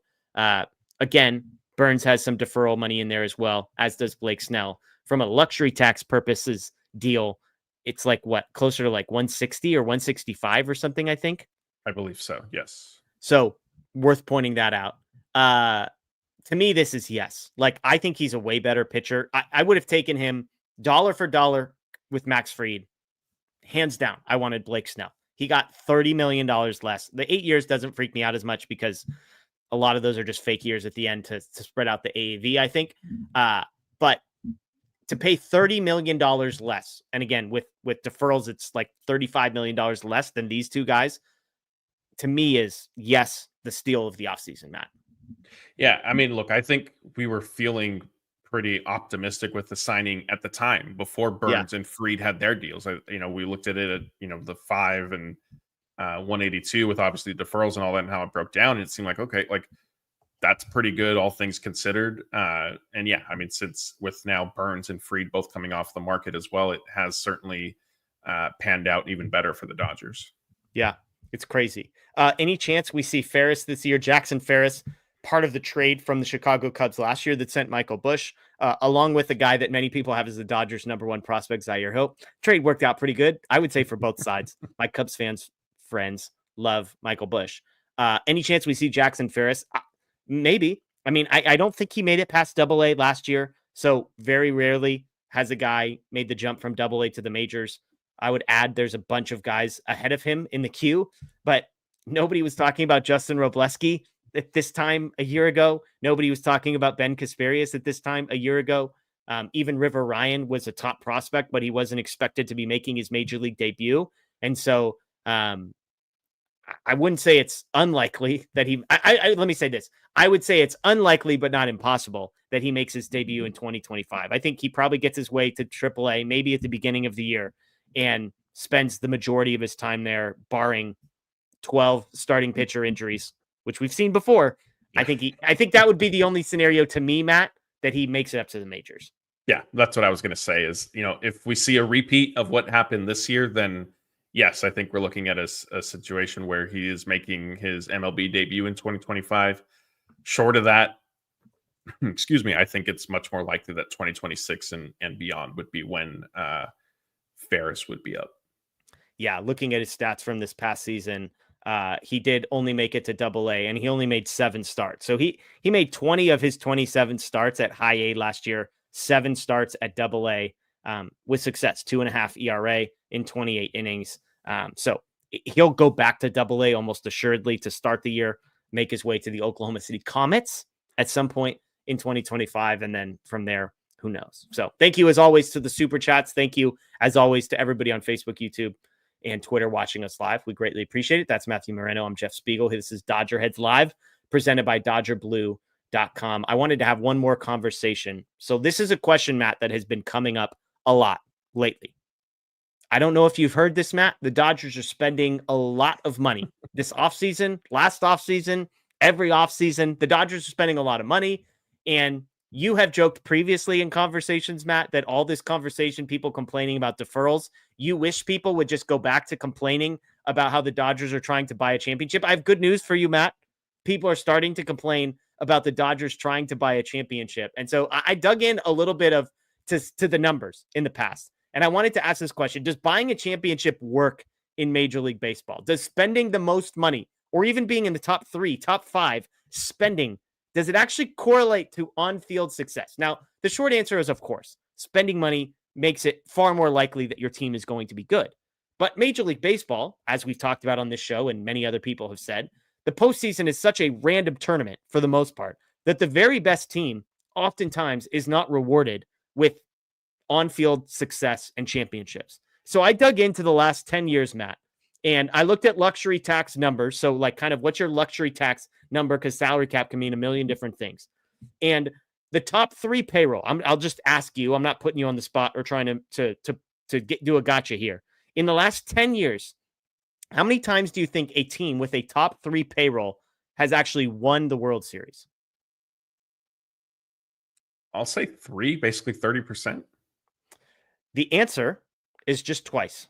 Again, Burns has some deferral money in there as well, as does Blake Snell. From a luxury tax purposes deal, it's like what, closer to like 160 or 165 or something, I think. I believe so. Yes. So worth pointing that out. To me, this is yes. Like, I think he's a way better pitcher. I would have taken him dollar for dollar with Max Fried. Hands down. I wanted Blake Snell. He got $30 million less. The 8 years doesn't freak me out as much because a lot of those are just fake years at the end to spread out the AAV, I think. But to pay $30 million less, and again, with deferrals, it's like $35 million less than these 2 guys, to me is, yes, the steal of the offseason, Matt. Yeah, look, I think we were feeling pretty optimistic with the signing at the time before Burns and Fried had their deals. We looked at it at, the 5 and 182 with obviously deferrals and all that and how it broke down. And it seemed like, okay, like that's pretty good, all things considered. And yeah, I mean, since with now Burns and Fried both coming off the market as well, it has certainly panned out even better for the Dodgers. Yeah, it's crazy. Any chance we see Ferris this year? Jackson Ferris, part of the trade from the Chicago Cubs last year that sent Michael Busch, along with the guy that many people have as the Dodgers' #1 prospect, Zaire Hill. Trade worked out pretty good, I would say, for both sides. My Cubs friends love Michael Busch. Any chance we see Jackson Ferris? Maybe. I mean, I don't think he made it past AA last year. So very rarely has a guy made the jump from AA to the majors. I would add there's a bunch of guys ahead of him in the queue, but nobody was talking about Justin Robleski at this time a year ago. Nobody was talking about Ben Kasparius at this time a year ago. Even River Ryan was a top prospect, but he wasn't expected to be making his major league debut. And so I wouldn't say it's unlikely that he, let me say this. I would say it's unlikely, but not impossible that he makes his debut in 2025. I think he probably gets his way to AAA, maybe at the beginning of the year, and spends the majority of his time there, barring 12 starting pitcher injuries, which we've seen before. I think that would be the only scenario to me, Matt, that he makes it up to the majors. Yeah, that's what I was going to say is, if we see a repeat of what happened this year, then yes, I think we're looking at a situation where he is making his MLB debut in 2025. Short of that, excuse me, I think it's much more likely that 2026 and beyond would be when Ferris would be up. Yeah, looking at his stats from this past season, he did only make it to AA, and he only made 7 starts. So he made 20 of his 27 starts at high A last year, 7 starts at AA with success, 2.5 ERA in 28 innings. So he'll go back to AA almost assuredly to start the year, make his way to the Oklahoma City Comets at some point in 2025. And then from there, who knows? So thank you as always to the super chats. Thank you as always to everybody on Facebook, YouTube, and Twitter watching us live. We greatly appreciate it. That's Matthew Moreno. I'm Jeff Spiegel. This is DodgerHeads Live, presented by DodgerBlue.com. I wanted to have one more conversation. So this is a question, Matt, that has been coming up a lot lately. I don't know if you've heard this, Matt. The Dodgers are spending a lot of money this offseason, last offseason, every offseason. The Dodgers are spending a lot of money. And you have joked previously in conversations, Matt, that all this conversation, people complaining about deferrals, you wish people would just go back to complaining about how the Dodgers are trying to buy a championship. I have good news for you, Matt. People are starting to complain about the Dodgers trying to buy a championship. And so I dug in a little bit to the numbers in the past. And I wanted to ask this question. Does buying a championship work in Major League Baseball? Does spending the most money, or even being in the top 3, top 5 spending, does it actually correlate to on-field success? Now, the short answer is, of course, spending money makes it far more likely that your team is going to be good. But Major League Baseball, as we've talked about on this show and many other people have said, the postseason is such a random tournament for the most part that the very best team oftentimes is not rewarded with on-field success and championships. So I dug into the last 10 years, Matt, and I looked at luxury tax numbers. So like kind of what's your luxury tax number? Because salary cap can mean a million different things. And the top 3 payroll, I'll just ask you, I'm not putting you on the spot or trying to do a gotcha here. In the last 10 years, how many times do you think a team with a top 3 payroll has actually won the World Series? I'll say 3, basically 30%. The answer is just twice.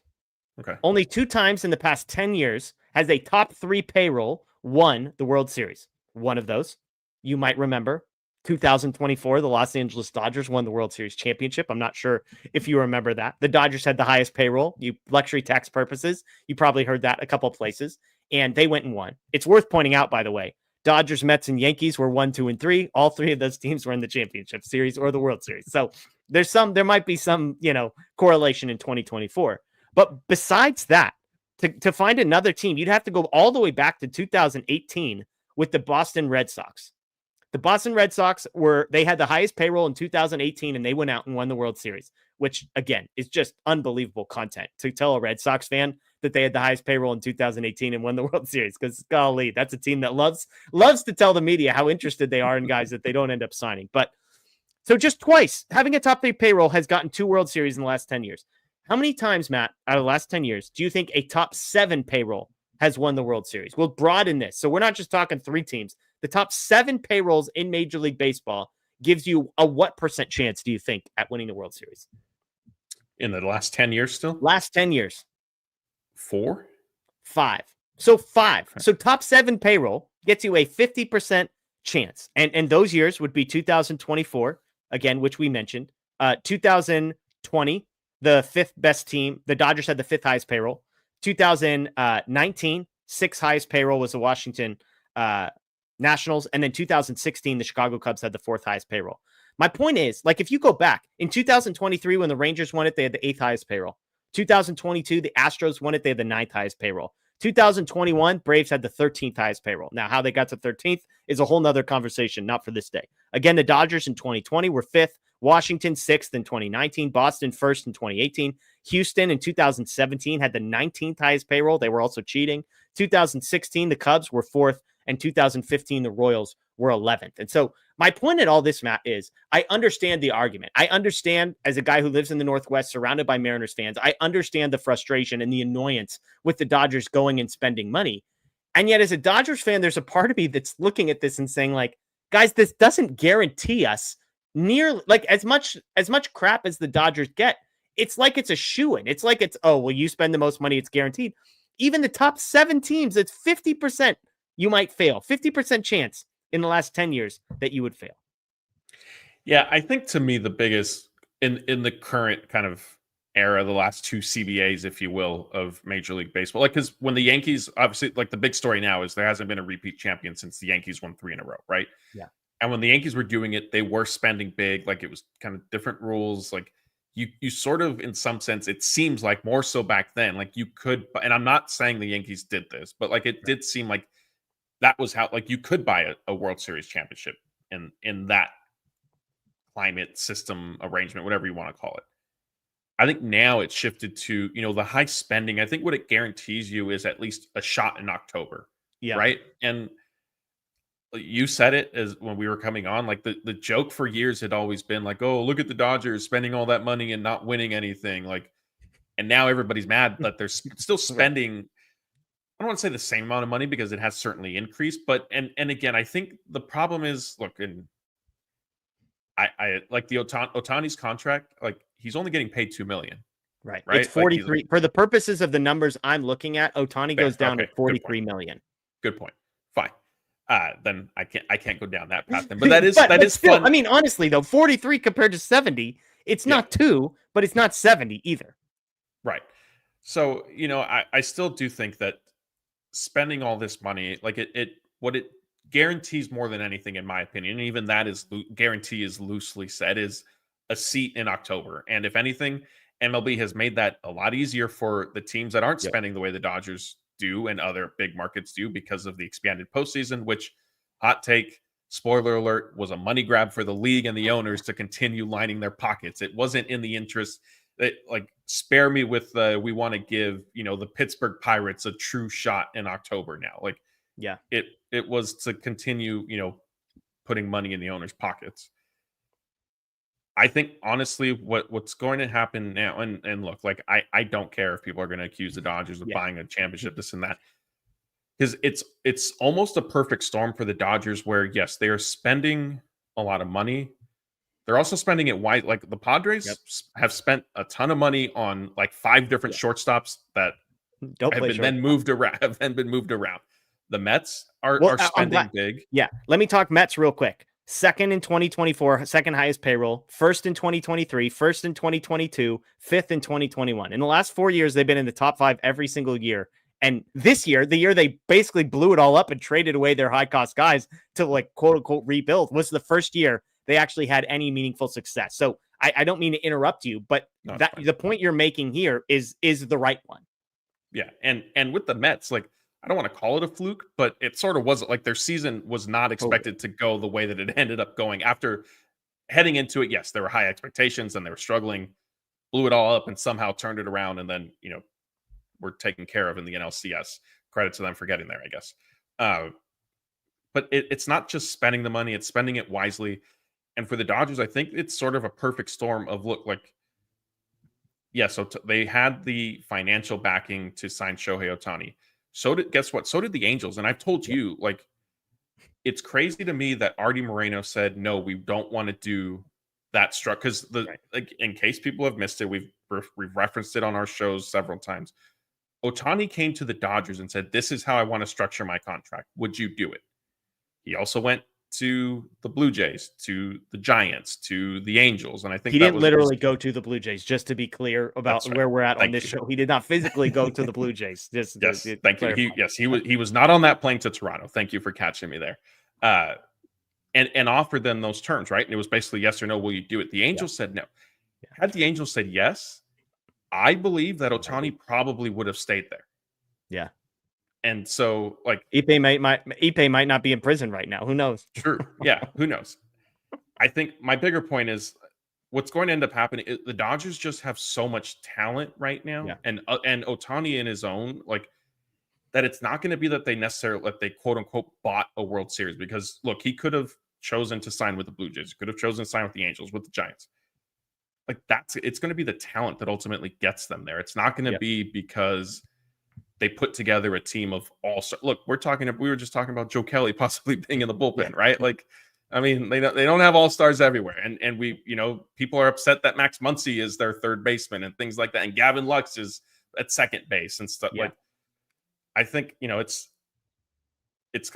Okay. Only 2 times in the past 10 years has a top 3 payroll won the World Series. One of those, you might remember, 2024, the Los Angeles Dodgers won the World Series championship. I'm not sure if you remember that. The Dodgers had the highest payroll, luxury tax purposes. You probably heard that a couple of places, and they went and won. It's worth pointing out, by the way, Dodgers, Mets, and Yankees were 1, 2, and 3. All 3 of those teams were in the championship series or the World Series. So there might be some, correlation in 2024. But besides that, to find another team, you'd have to go all the way back to 2018 with the Boston Red Sox. The Boston Red Sox they had the highest payroll in 2018, and they went out and won the World Series, which again is just unbelievable content to tell a Red Sox fan that they had the highest payroll in 2018 and won the World Series. Because golly, that's a team that loves to tell the media how interested they are in guys that they don't end up signing. But so just twice, having a top 3 payroll has gotten 2 World Series in the last 10 years. How many times, Matt, out of the last 10 years, do you think a top 7 payroll has won the World Series? We'll broaden this. So we're not just talking 3 teams. the top 7 payrolls in Major League Baseball gives you a what percent chance, do you think, at winning the World Series? In the last 10 years still? Last 10 years. 4? 5. So 5. Okay. So top 7 payroll gets you a 50% chance. And those years would be 2024, again, which we mentioned. 2020, the 5th best team. The Dodgers had the 5th highest payroll. 2019, 6th highest payroll was the Washington Nationals. And then 2016, the Chicago Cubs had the 4th highest payroll. My point is, like, if you go back in 2023, when the Rangers won it, they had the 8th highest payroll. 2022, the Astros won it, they had the 9th highest payroll. 2021, Braves had the 13th highest payroll. Now, how they got to 13th is a whole nother conversation, not for this day. Again, the Dodgers in 2020 were 5th, Washington 6th in 2019, Boston 1st in 2018. Houston in 2017 had the 19th highest payroll. They were also cheating. 2016, the Cubs were 4th, and 2015, the Royals were 11th. And so my point at all this, Matt, is I understand the argument. I understand, as a guy who lives in the Northwest surrounded by Mariners fans, I understand the frustration and the annoyance with the Dodgers going and spending money. And yet, as a Dodgers fan, there's a part of me that's looking at this and saying, like, guys, this doesn't guarantee us nearly, like, as much crap as the Dodgers get. It's like it's a shoo-in. It's like it's, oh, well, you spend the most money, it's guaranteed. Even the top 7 teams, it's 50% you might fail. 50% chance in the last 10 years that you would fail. Yeah, I think to me the biggest in the current kind of era, the last 2 CBAs, if you will, of Major League Baseball, like, because when the Yankees, obviously, like, the big story now is there hasn't been a repeat champion since the Yankees won 3 in a row, right? Yeah. And when the Yankees were doing it, they were spending big, like, it was kind of different rules, like you sort of, in some sense, it seems like more so back then, like, you could, and I'm not saying the Yankees did this, but like it did seem like that was how, like, you could buy a World Series championship in that climate system arrangement, whatever you want to call it. I think now it's shifted to, the high spending. I think what it guarantees you is at least a shot in October. Yeah. Right. And you said it as when we were coming on, like the joke for years had always been like, oh, look at the Dodgers spending all that money and not winning anything. Like, and now everybody's mad that they're still spending. I don't want to say the same amount of money because it has certainly increased, but and again, I think the problem is, look, and I like the Ohtani's contract, like, he's only getting paid $2 million. Right. Right. It's 43 for the purposes of the numbers I'm looking at. Ohtani goes down to 43 million. Good point. Fine. Then I can't go down that path then. But that is still fun. I mean, honestly though, 43 compared to 70, it's not 2, but it's not 70 either. Right. So, I still do think that spending all this money, like what it guarantees more than anything, in my opinion, and even that is guarantee is loosely said, is a seat in October. And if anything, MLB has made that a lot easier for the teams that aren't spending the way the Dodgers do and other big markets do because of the expanded postseason, which, hot take, spoiler alert, was a money grab for the league and the owners to continue lining their pockets. It wasn't in the interest that, like, spare me with we want to give, the Pittsburgh Pirates a true shot in October now. Like, yeah, it was to continue, putting money in the owners' pockets. I think, honestly, what's going to happen now, and look, like, I don't care if people are going to accuse the Dodgers of buying a championship, this and that, because it's almost a perfect storm for the Dodgers where, yes, they are spending a lot of money. They're also spending it wide. Like, the Padres have spent a ton of money on, like, 5 different shortstops that have been moved around. The Mets are spending big. Yeah. Let me talk Mets real quick. 2nd in 2024, second highest payroll, 1st in 2023, 1st in 2022, 5th in 2021. In the last 4 years, they've been in the top 5 every single year. And this year, the year they basically blew it all up and traded away their high cost guys to, like, quote unquote rebuild, was the first year they actually had any meaningful success. So I don't mean to interrupt you, but the point you're making here is the right one. Yeah. And with the Mets, like, I don't want to call it a fluke, but it sort of wasn't, like, their season was not expected to go the way that it ended up going. After heading into it, yes, there were high expectations and they were struggling, blew it all up and somehow turned it around. And then, were taken care of in the NLCS. Credit to them for getting there, I guess. But it's not just spending the money, it's spending it wisely. And for the Dodgers, I think it's sort of a perfect storm of, look, like, yeah, so they had the financial backing to sign Shohei Ohtani. So did, guess what? So did the Angels. And I've told you, like, it's crazy to me that Artie Moreno said, no, we don't want to do that structure. Because like, in case people have missed it, we've referenced it on our shows several times. Ohtani came to the Dodgers and said, this is how I want to structure my contract. Would you do it? He also went to the Blue Jays, to the Giants, to the Angels. And I think he didn't literally go to the Blue Jays, just to be clear about where we're at on this show. He did not physically go to the Blue Jays. Yes, thank you. He was not on that plane to Toronto. Thank you for catching me there. And offered them those terms, right? And it was basically yes or no, will you do it? The Angels said no. Had the Angels said yes, I believe that Ohtani probably would have stayed there. Yeah. And so, like, Ipe might not be in prison right now. Who knows? True. Yeah. Who knows? I think my bigger point is what's going to end up happening. The Dodgers just have so much talent right now, and Ohtani in his own, like, that it's not going to be that they quote unquote bought a World Series, because look, he could have chosen to sign with the Blue Jays, could have chosen to sign with the Angels, with the Giants. Like, it's going to be the talent that ultimately gets them there. It's not going to be because they put together a team of all-star. Look, we were just talking about Joe Kelly possibly being in the bullpen, right? Like, I mean, they don't have all-stars everywhere. And we, people are upset that Max Muncy is their third baseman and things like that. And Gavin Lux is at second base and stuff. Like, I think, it's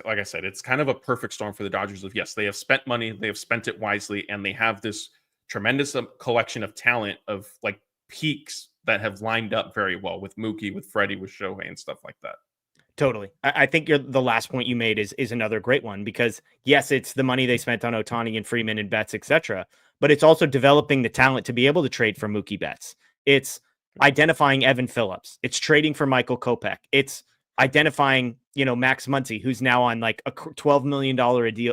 like I said, it's kind of a perfect storm for the Dodgers of, yes, they have spent money, they have spent it wisely, and they have this tremendous collection of talent of like peaks that have lined up very well with Mookie, with Freddie, with Shohei and stuff like that. Totally. I think the last point you made is another great one, because yes, it's the money they spent on Ohtani and Freeman and Betts, etc., but it's also developing the talent to be able to trade for Mookie Betts. It's identifying Evan Phillips. It's trading for Michael Kopech. It's identifying, Max Muncy, who's now on like a $12 million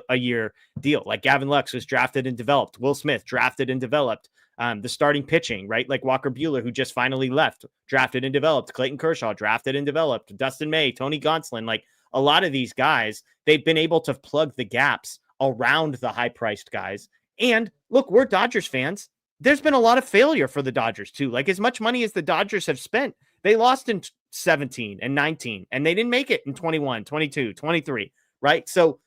a year deal. Like Gavin Lux was drafted and developed. Will Smith drafted and developed. The starting pitching, right? Like Walker Buehler, who just finally left, drafted and developed. Clayton Kershaw, drafted and developed. Dustin May, Tony Gonsolin, like a lot of these guys, they've been able to plug the gaps around the high-priced guys. And look, we're Dodgers fans. There's been a lot of failure for the Dodgers too. Like, as much money as the Dodgers have spent, they lost in 17 and 19, and they didn't make it in 21, 22, 23, right? So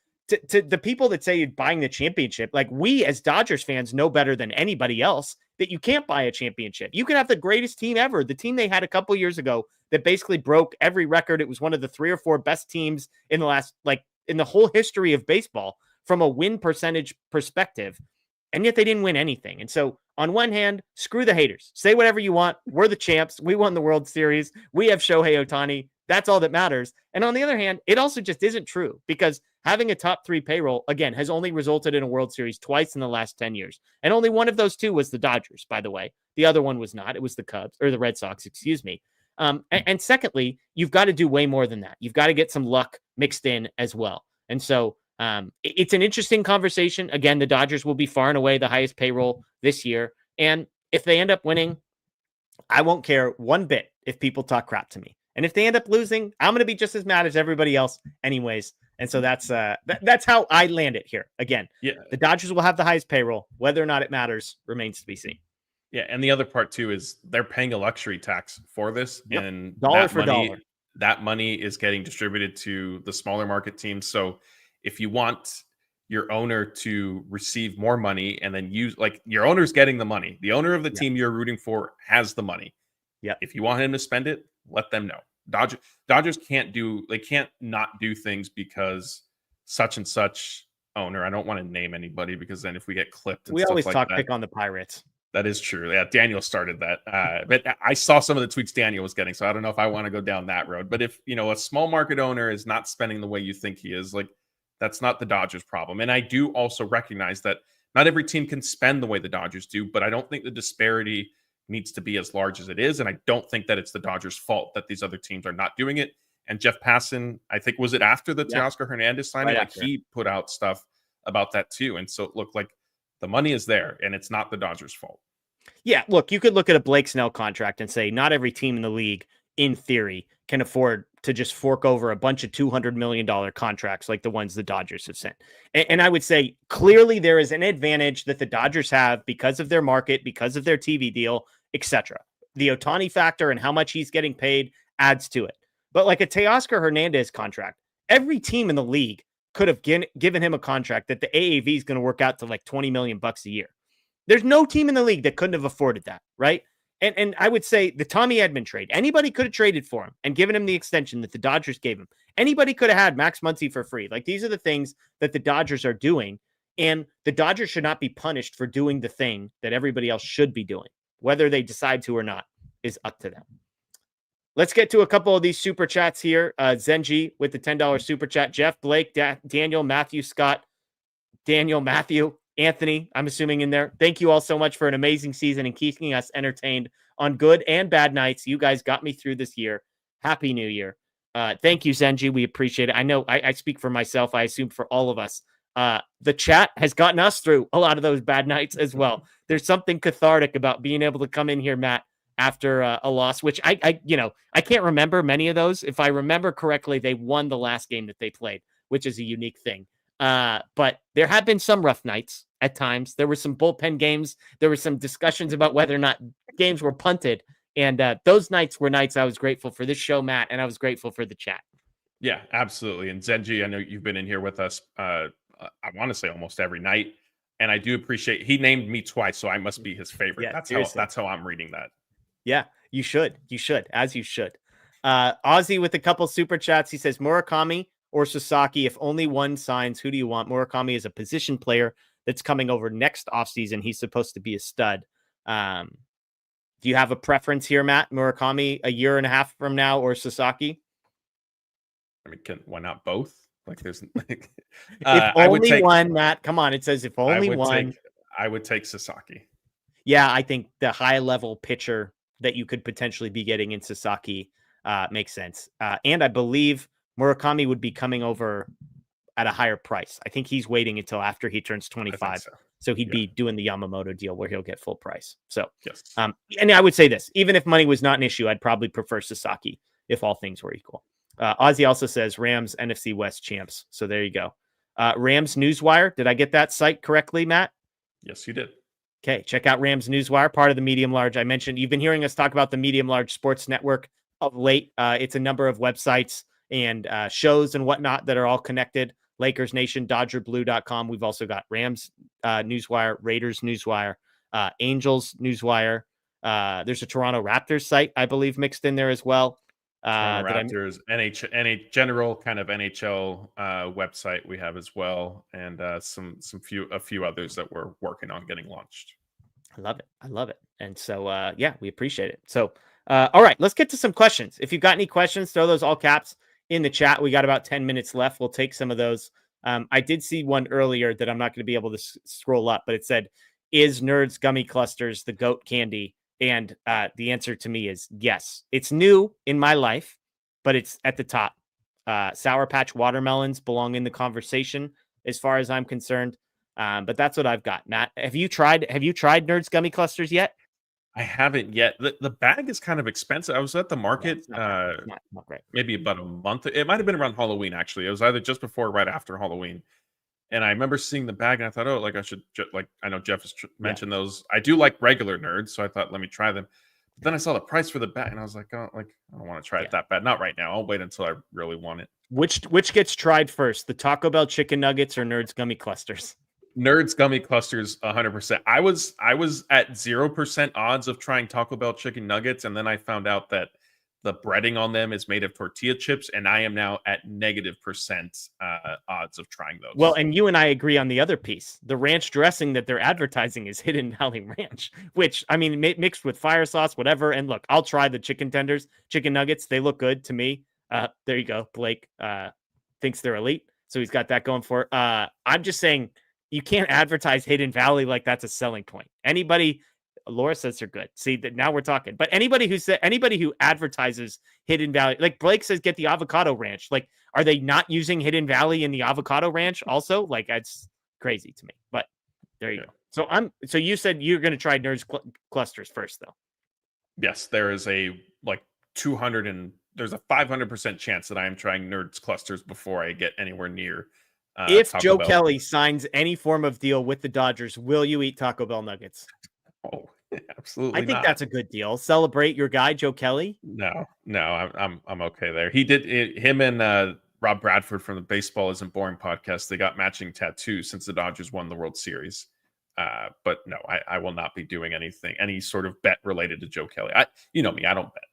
to the people that say you're buying the championship, like, we as Dodgers fans know better than anybody else that you can't buy a championship. You can have the greatest team ever. The team they had a couple years ago that basically broke every record. It was one of the 3 or 4 best teams in the last, like, in the whole history of baseball from a win percentage perspective. And yet they didn't win anything. And so on one hand, screw the haters. Say whatever you want. We're the champs. We won the World Series. We have Shohei Ohtani. That's all that matters. And on the other hand, it also just isn't true, because having a top 3 payroll, again, has only resulted in a World Series twice in the last 10 years. And only one of those 2 was the Dodgers, by the way. The other one was not. It was the Cubs, or the Red Sox, excuse me. And secondly, you've got to do way more than that. You've got to get some luck mixed in as well. And so it's an interesting conversation. Again, the Dodgers will be far and away the highest payroll this year. And if they end up winning, I won't care one bit if people talk crap to me. And if they end up losing, I'm going to be just as mad as everybody else anyways. And so that's how I land it here. Again, the Dodgers will have the highest payroll. Whether or not it matters remains to be seen. Yeah, and the other part too is they're paying a luxury tax for this, and dollar for dollar. That money is getting distributed to the smaller market teams. So if you want your owner to receive more money and then use, like, your owner's getting the money, the owner of the team you're rooting for has the money. Yeah. If you want him to spend it, let them know. Dodgers can't not do things because such and such owner. I don't want to name anybody, because then if we get clipped, and we always like talk that, pick on the Pirates. That is true. Yeah, Daniel started that. But I saw some of the tweets Daniel was getting, so I don't know if I want to go down that road. But if, a small market owner is not spending the way you think he is, like, that's not the Dodgers' problem. And I do also recognize that not every team can spend the way the Dodgers do, but I don't think the disparity needs to be as large as it is. And I don't think that it's the Dodgers' fault that these other teams are not doing it. And Jeff Passan, I think, was it after the Teoscar Hernandez signing? Right, he put out stuff about that too. And so it looked like the money is there, and it's not the Dodgers' fault. Yeah, look, you could look at a Blake Snell contract and say not every team in the league, in theory, can afford to just fork over a bunch of $200 million contracts like the ones the Dodgers have sent. And I would say clearly there is an advantage that the Dodgers have because of their market, because of their TV deal, etc. The Ohtani factor and how much he's getting paid adds to it. But like a Teoscar Hernandez contract, every team in the league could have given him a contract that the AAV is going to work out to like $20 million a year. There's no team in the league that couldn't have afforded that, right? And I would say the Tommy Edman trade, anybody could have traded for him and given him the extension that the Dodgers gave him. Anybody could have had Max Muncy for free. Like, these are the things that the Dodgers are doing, and the Dodgers should not be punished for doing the thing that everybody else should be doing. Whether they decide to or not is up to them. Let's get to a couple of these super chats here. Zenji with the $10 super chat. Jeff, Blake, Daniel, Matthew, Scott, Daniel, Matthew, Anthony, I'm assuming in there. Thank you all so much for an amazing season and keeping us entertained on good and bad nights. You guys got me through this year. Happy New Year. Thank you, Zenji. We appreciate it. I know I speak for myself. I assume for all of us. The chat has gotten us through a lot of those bad nights as well. There's something cathartic about being able to come in here, Matt, after a loss, which I can't remember many of those. If I remember correctly, they won the last game that they played, which is a unique thing. But there have been some rough nights at times. There were some bullpen games. There were some discussions about whether or not games were punted. And those nights were nights I was grateful for this show, Matt, and I was grateful for the chat. Yeah, absolutely. And Zenji, I know you've been in here with us, I want to say almost every night. And I do appreciate, he named me twice, so I must be his favorite. Yeah, that's how I'm reading that. Yeah, you should, as you should. Ozzy with a couple super chats. He says, Murakami or Sasaki, if only one signs, who do you want? Murakami is a position player that's coming over next offseason. He's supposed to be a stud. Do you have a preference here, Matt? Murakami a year and a half from now or Sasaki? I mean, why not both? Like, there's like, if only one, Matt. Come on, it says if only one. I would take Sasaki. Yeah, I think the high level pitcher that you could potentially be getting in Sasaki makes sense. And I believe Murakami would be coming over at a higher price. I think he's waiting until after he turns 25. So he'd be doing the Yamamoto deal where he'll get full price. So, yes. And I would say this, even if money was not an issue, I'd probably prefer Sasaki if all things were equal. Ozzy also says Rams NFC West champs. So there you go. Rams Newswire. Did I get that site correctly, Matt? Yes, you did. Okay. Check out Rams Newswire, part of the medium large. I mentioned you've been hearing us talk about the medium large sports network of late. It's a number of websites and shows and whatnot that are all connected. Lakers Nation, DodgerBlue.com. We've also got Rams Newswire, Raiders Newswire, Angels Newswire. There's a Toronto Raptors site, I believe, mixed in there as well. Raptors, NH general kind of NHL website we have as well, and a few others that we're working on getting launched. I love it. And so we appreciate it. So all right, let's get to some questions. If you've got any questions, throw those all caps in the chat. We got about 10 minutes left. We'll take some of those. I did see one earlier that I'm not going to be able to scroll up, but it said, is Nerds Gummy Clusters the GOAT candy? And the answer to me is yes. It's new in my life, but it's at the top. Sour Patch watermelons belong in the conversation as far as I'm concerned. But that's what I've got. Matt, have you tried Nerds Gummy Clusters yet? I haven't yet. The bag is kind of expensive. I was at the market not great. Maybe about a month. It might have been around Halloween, actually. It was either just before or right after Halloween. And I remember seeing the bag and I thought, oh, like I should, I know Jeff has mentioned those. I do like regular Nerds, so I thought, let me try them. But then I saw the price for the bag and I was like, oh, like I don't want to try it that bad. Not right now. I'll wait until I really want it. Which gets tried first, the Taco Bell chicken nuggets or Nerds Gummy Clusters? Nerds Gummy Clusters, 100%. I was at 0% odds of trying Taco Bell chicken nuggets, and then I found out that the breading on them is made of tortilla chips, and I am now at -% odds of trying those. Well, and you and I agree on the other piece. The ranch dressing that they're advertising is Hidden Valley Ranch, which, I mean, mixed with fire sauce, whatever. And look, I'll try the chicken nuggets. They look good to me. There you go. Blake thinks they're elite, so he's got that going for it. I'm just saying, you can't advertise Hidden Valley like that's a selling point. Laura says they're good. See that now we're talking. But anybody who advertises Hidden Valley, like Blake says, get the avocado ranch. Like, are they not using Hidden Valley in the avocado ranch also? Like, that's crazy to me. But there you go. So you said you're going to try Nerds Clusters first, though. Yes, there is a there's a 500% chance that I am trying Nerds Clusters before I get anywhere near. If Joe Kelly signs any form of deal with the Dodgers, will you eat Taco Bell nuggets? Oh, absolutely. I think that's a good deal. Celebrate your guy, Joe Kelly. No, I'm okay there. He did him and Rob Bradford from the Baseball Isn't Boring podcast, they got matching tattoos since the Dodgers won the World Series. But no, I will not be doing any sort of bet related to Joe Kelly. You know me, I don't bet.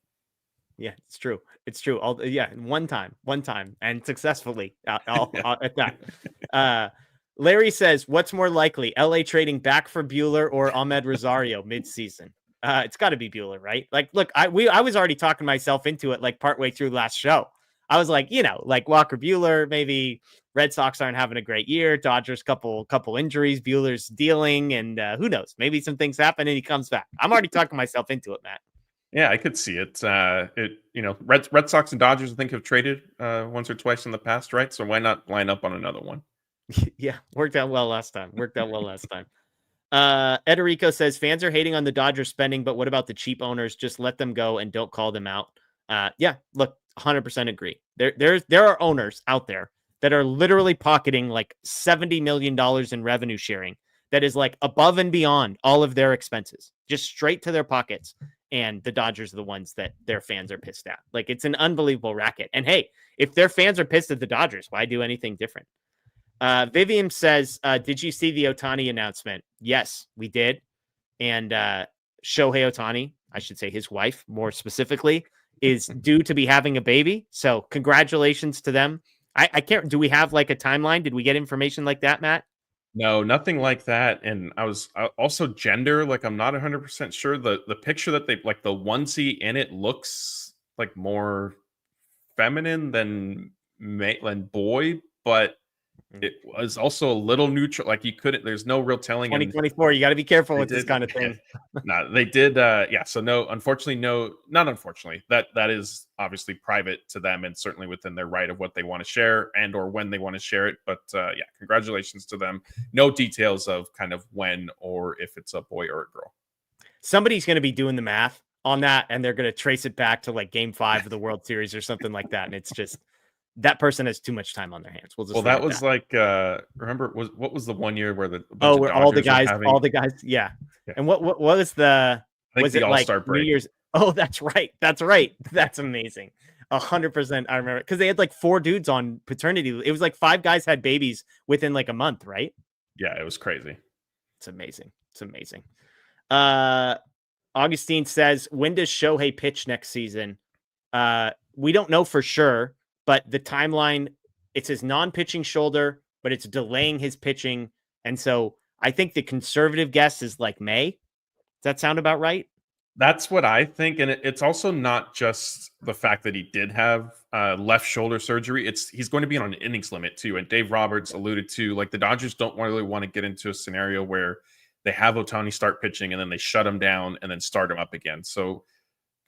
Yeah, it's true. It's true. One time, and successfully. I'll at that. Larry says, "What's more likely, LA trading back for Buehler or Ahmed Rosario midseason?" It's got to be Buehler, right? Like, look, I was already talking myself into it like partway through last show. I was like, like Walker Buehler, maybe Red Sox aren't having a great year. Dodgers couple injuries, Buehler's dealing, and who knows? Maybe some things happen and he comes back. I'm already talking myself into it, Matt. Yeah, I could see it. Red Sox and Dodgers, I think, have traded once or twice in the past, right? So why not line up on another one? Yeah, worked out well last time. Ederico says fans are hating on the Dodgers spending, but what about the cheap owners? Just let them go and don't call them out. Yeah, look, 100% agree. There are owners out there that are literally pocketing like $70 million in revenue sharing. That is like above and beyond all of their expenses, just straight to their pockets. And the Dodgers are the ones that their fans are pissed at. Like, it's an unbelievable racket. And hey, if their fans are pissed at the Dodgers, why do anything different? Vivian says, did you see the Ohtani announcement? Yes, we did. And Shohei Ohtani, I should say his wife more specifically, is due to be having a baby. So congratulations to them. I can't, do we have like a timeline? Did we get information like that, Matt? No, nothing like that. And I was also gender, like I'm not 100% sure. The picture that they like the onesie in it looks like more feminine than boy, but it was also a little neutral. Like you couldn't, there's no real telling. 2024, you got to be careful with this kind of thing. No, they did. Yeah. So not unfortunately. That is obviously private to them and certainly within their right of what they want to share and or when they want to share it. But yeah, congratulations to them. No details of kind of when or if it's a boy or a girl. Somebody's going to be doing the math on that, and they're going to trace it back to like Game 5 of the World Series or something like that. And it's just, that person has too much time on their hands. Well, that was like, remember, what was the one year where where all the guys, yeah. And what was the, was it like break. New Year's? Oh, that's right. That's amazing. 100%. I remember because they had like 4 dudes on paternity. It was like 5 guys had babies within like a month, right? Yeah, it was crazy. It's amazing. Augustine says, when does Shohei pitch next season? We don't know for sure. But the timeline, it's his non-pitching shoulder, but it's delaying his pitching. And so I think the conservative guess is like May. Does that sound about right? That's what I think. And it's also not just the fact that he did have left shoulder surgery. He's going to be on an innings limit too. And Dave Roberts alluded to, like, the Dodgers don't really want to get into a scenario where they have Ohtani start pitching and then they shut him down and then start him up again. So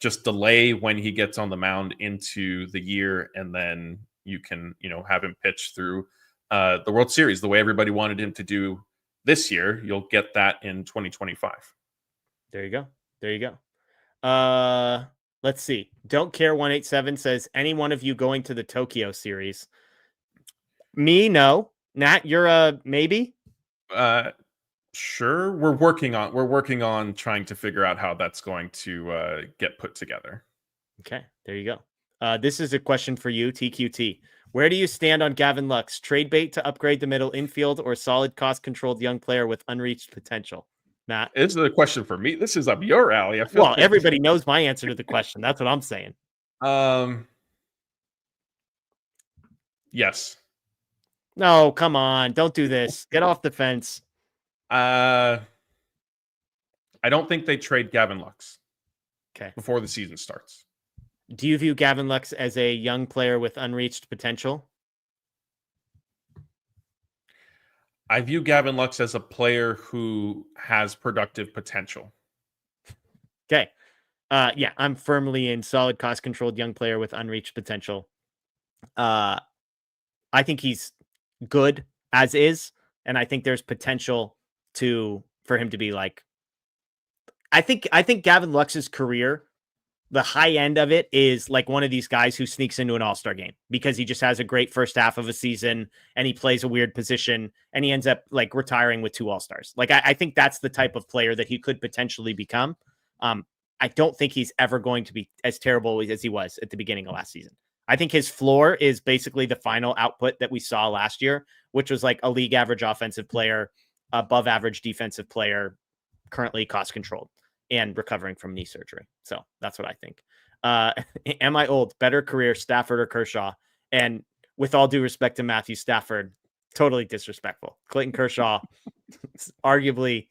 just delay when he gets on the mound into the year, and then you can, have him pitch through the World Series the way everybody wanted him to do this year. You'll get that in 2025. There you go. Let's see. Don't Care 187 says, any one of you going to the Tokyo series? Me, no. Nat, you're a maybe? Sure. We're working on trying to figure out how that's going to get put together. Okay, there you go. This is a question for you, TQT. Where do you stand on Gavin Lux? Trade bait to upgrade the middle infield or solid cost-controlled young player with unreached potential? Matt? This is a question for me. This is up your alley. Everybody knows my answer to the question. That's what I'm saying. Yes. No, come on. Don't do this. Get off the fence. I don't think they trade Gavin Lux. Okay. Before the season starts. Do you view Gavin Lux as a young player with unreached potential? I view Gavin Lux as a player who has productive potential. Okay. Yeah, I'm firmly in solid cost-controlled young player with unreached potential. I think he's good as is, and I think there's potential for him to be like, I think Gavin Lux's career, the high end of it is like one of these guys who sneaks into an all-star game because he just has a great first half of a season and he plays a weird position and he ends up like retiring with 2 all-stars. Like, I think that's the type of player that he could potentially become. I don't think he's ever going to be as terrible as he was at the beginning of last season. I think his floor is basically the final output that we saw last year, which was like a league average offensive player, above average defensive player, currently cost controlled and recovering from knee surgery. So that's what I think. Am I old? Better career, Stafford or Kershaw? And with all due respect to Matthew Stafford, totally disrespectful. Clayton Kershaw, arguably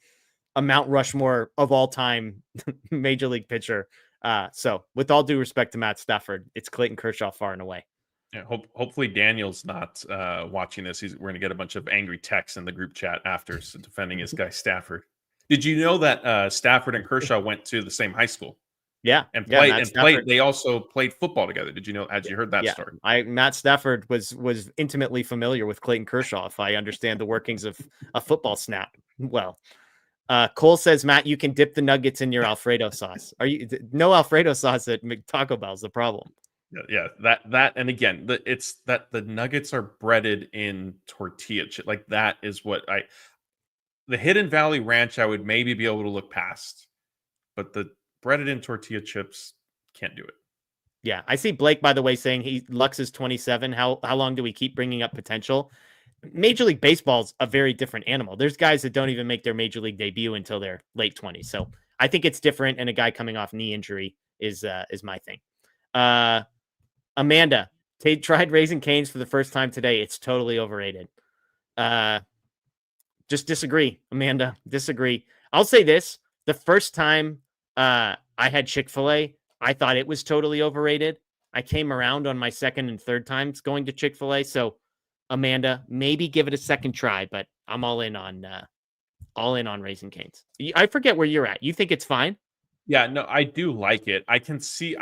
a Mount Rushmore of all time major league pitcher. So with all due respect to Matt Stafford, it's Clayton Kershaw far and away. Yeah, hopefully Daniel's not watching this. We're going to get a bunch of angry texts in the group chat after defending his guy Stafford. Did you know that Stafford and Kershaw went to the same high school? Yeah, and played. They also played football together. Did you know? Had you heard that story? Matt Stafford was intimately familiar with Clayton Kershaw, if I understand the workings of a football snap. Well, Cole says, Matt, you can dip the nuggets in your Alfredo sauce. No Alfredo sauce at Taco Bell's the problem. Yeah, that, and again, it's that the nuggets are breaded in tortilla chip. Like that is what the Hidden Valley Ranch I would maybe be able to look past, but the breaded in tortilla chips, can't do it. Yeah, I see Blake, by the way, saying Lux is 27. How long do we keep bringing up potential? Major League Baseball's a very different animal. There's guys that don't even make their major league debut until their late 20s. So I think it's different, and a guy coming off knee injury is my thing. Amanda, Tate tried Raising Cane's for the first time today. It's totally overrated. Just disagree, Amanda. Disagree. I'll say this. The first time I had Chick-fil-A, I thought it was totally overrated. I came around on my second and third times going to Chick-fil-A. So, Amanda, maybe give it a second try, but I'm all in on Raising Cane's. I forget where you're at. You think it's fine? Yeah, no, I do like it. I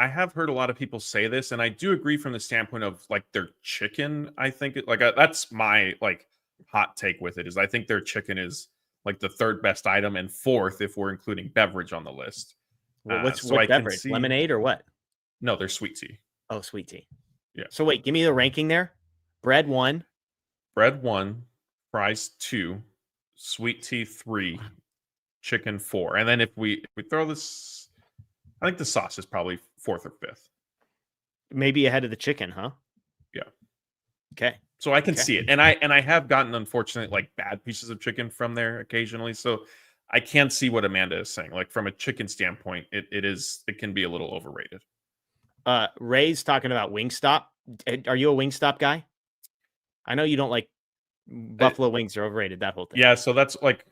have heard a lot of people say this, and I do agree from the standpoint of like their chicken. I think that's my like hot take with it is I think their chicken is like the third best item and fourth if we're including beverage on the list. Well, what beverage? Lemonade or what? No, they're sweet tea. Oh, sweet tea. Yeah. So wait, give me the ranking there. Bread 1, fries 2, sweet tea 3, chicken 4. And then if we throw this, I think the sauce is probably 4th or 5th. Maybe ahead of the chicken, huh? Yeah. Okay. So I can see it. And I have gotten unfortunate like bad pieces of chicken from there occasionally. So I can see what Amanda is saying. Like from a chicken standpoint, it can be a little overrated. Ray's talking about Wingstop. Are you a Wingstop guy? I know you don't like buffalo wings are overrated, that whole thing. Yeah, so that's like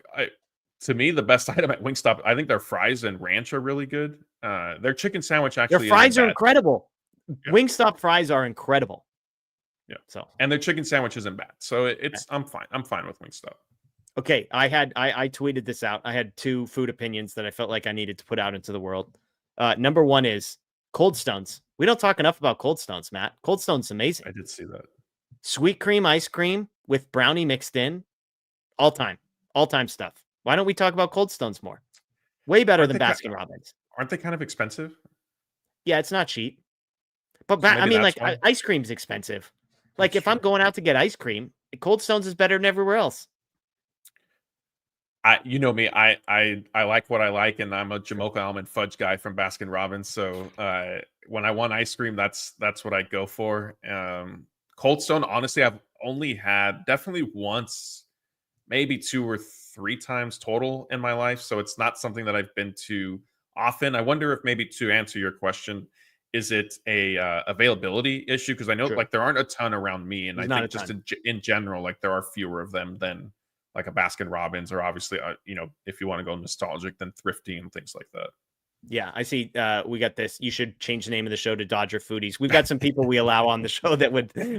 to me the best item at Wingstop. I think their fries and ranch are really good. Their chicken sandwich actually their fries are incredible. Yeah. Wingstop fries are incredible. Yeah. So and their chicken sandwich isn't bad. So it's I'm fine. I'm fine with Wingstop. Okay, I tweeted this out. I had 2 food opinions that I felt like I needed to put out into the world. Number 1 is Cold Stones. We don't talk enough about Cold Stones, Matt. Cold Stones amazing. I did see that. Sweet cream ice cream with brownie mixed in. All time stuff. Why don't we talk about Cold Stones more? Way better than Baskin Robbins. Aren't they kind of expensive? Yeah, it's not cheap. But So I mean, like why. ice cream's expensive. Like if I'm going out to get ice cream, Cold Stones is better than everywhere else. You know me, I like what I like, and I'm a Jamocha almond fudge guy from Baskin Robbins. So when I want ice cream, that's what I go for. Cold Stone, honestly, I've only had definitely once, maybe 2 or 3 times total in my life. So it's not something that I've been to often. I wonder if maybe to answer your question, is it a availability issue? Because I know like there aren't a ton around me, and I think just in general, like there are fewer of them than like a Baskin Robbins, or obviously, if you want to go nostalgic, then Thrifty and things like that. Yeah, I see. We got this. You should change the name of the show to Dodger Foodies. We've got some people we allow on the show that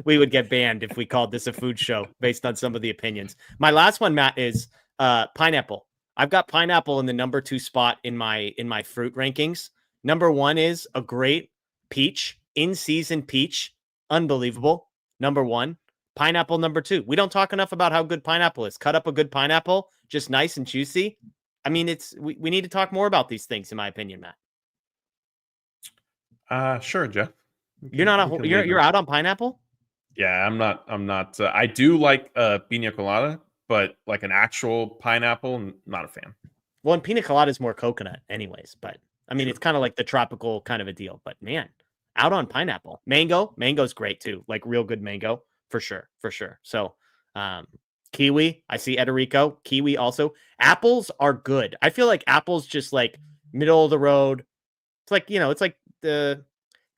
we would get banned if we called this a food show based on some of the opinions. My last one, Matt, is pineapple. I've got pineapple in the number 2 spot in my fruit rankings. Number 1 is a great peach, in-season peach. Unbelievable. Number 1. Pineapple number 2. We don't talk enough about how good pineapple is. Cut up a good pineapple, just nice and juicy. I mean, we need to talk more about these things, in my opinion, Matt. Sure, Jeff. You're out on pineapple? Yeah, I'm not. I do like pina colada, but like an actual pineapple, not a fan. Well, and pina colada is more coconut, anyways. But I mean, It's kind of like the tropical kind of a deal. But man, out on pineapple. Mango's great too. Like real good mango for sure. So, kiwi, I see Ederico. Kiwi also. Apples are good. I feel like apples just like middle of the road. It's like, it's like the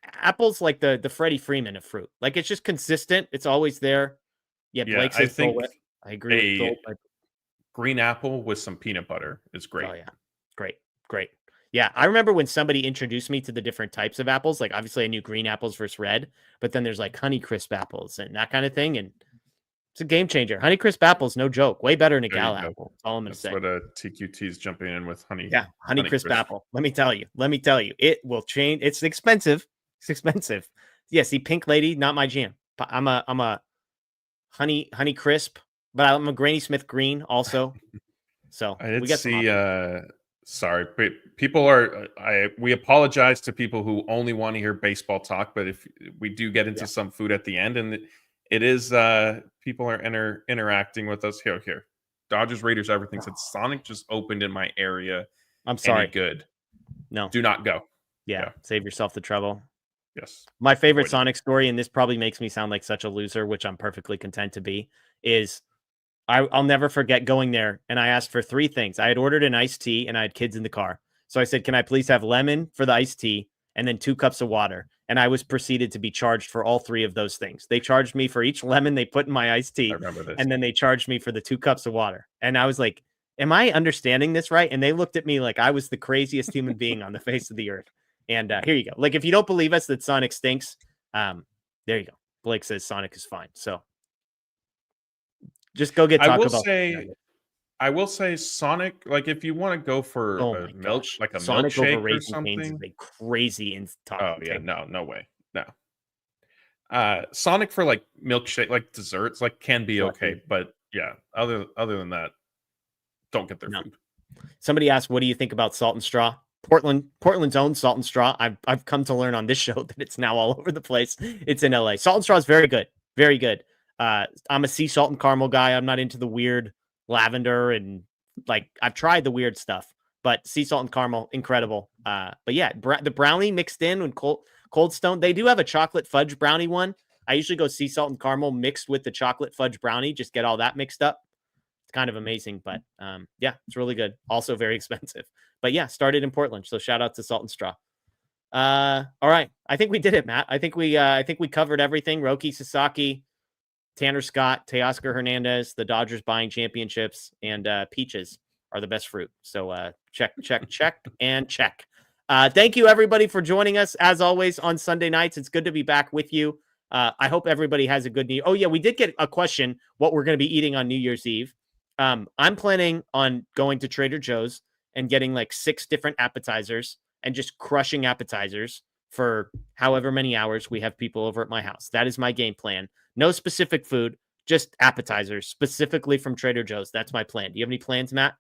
apples, like the Freddie Freeman of fruit. Like it's just consistent. It's always there. Yeah, Yeah, Blake I says think Dole Whip. I agree with a Dole. green apple with some peanut butter is great. Oh yeah. Great. Yeah, I remember when somebody introduced me to the different types of apples. Like obviously I knew green apples versus red, but then there's like Honeycrisp apples and that kind of thing. And it's a game changer. Honeycrisp apples, no joke. Way better than a There you gal go. apple. That's all I'm gonna That's say. what TQT is jumping in with honey. Yeah, Honeycrisp Honeycrisp. apple. Let me tell you, it will change. It's expensive. Yeah, see, Pink Lady, not my jam. I'm a honey crisp, but I'm a Granny Smith green also. So I did we got some see. options. Sorry, but people are. We apologize to people who only want to hear baseball talk, but if we do get into some food at the end, and it is people are interacting with us here. Dodgers Raiders everything said Sonic just opened in my area. I'm sorry. Any good? No. Do not go. Yeah. Save yourself the trouble. Yes. My favorite Sonic story, and this probably makes me sound like such a loser, which I'm perfectly content to be, is I'll never forget going there, and I asked for 3 things. I had ordered an iced tea, and I had kids in the car. So I said, can I please have lemon for the iced tea, and then 2 cups of water? And I was proceeded to be charged for all 3 of those things. They charged me for each lemon they put in my iced tea, and then they charged me for the 2 cups of water. And I was like, am I understanding this right? And they looked at me like I was the craziest human being on the face of the earth. And here you go. Like, if you don't believe us that Sonic stinks, there you go. Blake says Sonic is fine. So just go get Taco Bell. I will say Sonic, like if you want to go for a milk, like a Sonic milkshake over or Raising Cane's something. is a crazy in Oh yeah, no way. No. Sonic for like milkshake, like desserts, like can be okay, but yeah, other than that, don't get their food. Somebody asked, what do you think about Salt and Straw? Portland's own Salt and Straw. I've come to learn on this show that it's now all over the place. It's in LA. Salt and Straw is very good. Very good. I'm a sea salt and caramel guy. I'm not into the weird lavender and like I've tried the weird stuff, but sea salt and caramel, incredible. But yeah, the brownie mixed in with Cold Stone. They do have a chocolate fudge brownie one. I usually go sea salt and caramel mixed with the chocolate fudge brownie. Just get all that mixed up. It's kind of amazing, but yeah, it's really good. Also very expensive, but yeah, started in Portland. So shout out to Salt and Straw. All right. I think we did it, Matt. I think we covered everything. Roki Sasaki, Tanner Scott, Teoscar Hernandez, the Dodgers buying championships, and peaches are the best fruit. So check, and check. Thank you, everybody, for joining us, as always, on Sunday nights. It's good to be back with you. I hope everybody has a good New. Oh, yeah, we did get a question, what we're going to be eating on New Year's Eve. I'm planning on going to Trader Joe's and getting like 6 different appetizers and just crushing appetizers for however many hours we have people over at my house. That is my game plan. No specific food, just appetizers, specifically from Trader Joe's. That's my plan. Do you have any plans, Matt?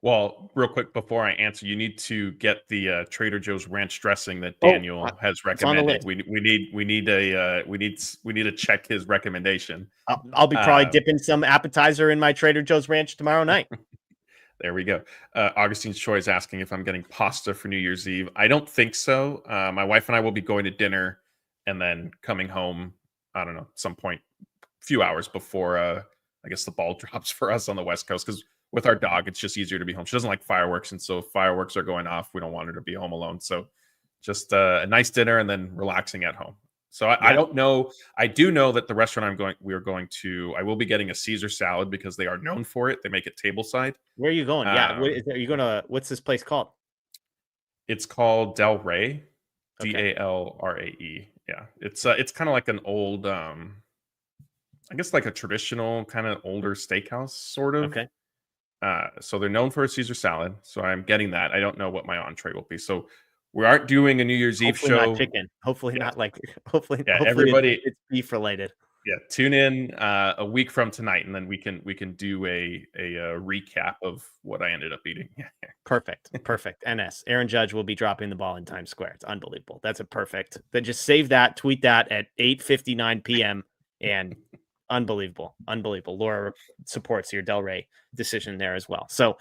Well, real quick before I answer, you need to get the Trader Joe's ranch dressing that Daniel has recommended. We need to check his recommendation. I'll be probably dipping some appetizer in my Trader Joe's ranch tomorrow night. There we go. Augustine Choi is asking if I'm getting pasta for New Year's Eve. I don't think so. My wife and I will be going to dinner and then coming home, I don't know, some point, a few hours before, I guess the ball drops for us on the West Coast. Because with our dog, it's just easier to be home. She doesn't like fireworks. And so if fireworks are going off, we don't want her to be home alone. So just a nice dinner and then relaxing at home. So I don't know. I do know that the restaurant I will be getting a Caesar salad because they are known for it. They make it tableside. Where are you going? What's this place called? It's called Del Rey, Dalrae. Yeah. It's kind of like an old, I guess like a traditional kind of older steakhouse sort of. Okay. So they're known for a Caesar salad. So I'm getting that. I don't know what my entree will be. So we aren't doing a New Year's Eve show. Not chicken. Hopefully not like. Hopefully everybody. It's beef related. Yeah, tune in a week from tonight, and then we can do a recap of what I ended up eating. Perfect. NS Aaron Judge will be dropping the ball in Times Square. It's unbelievable. That's a perfect. Then just save that, tweet that at 8:59 p.m. and Unbelievable. Laura supports your Del Rey decision there as well. So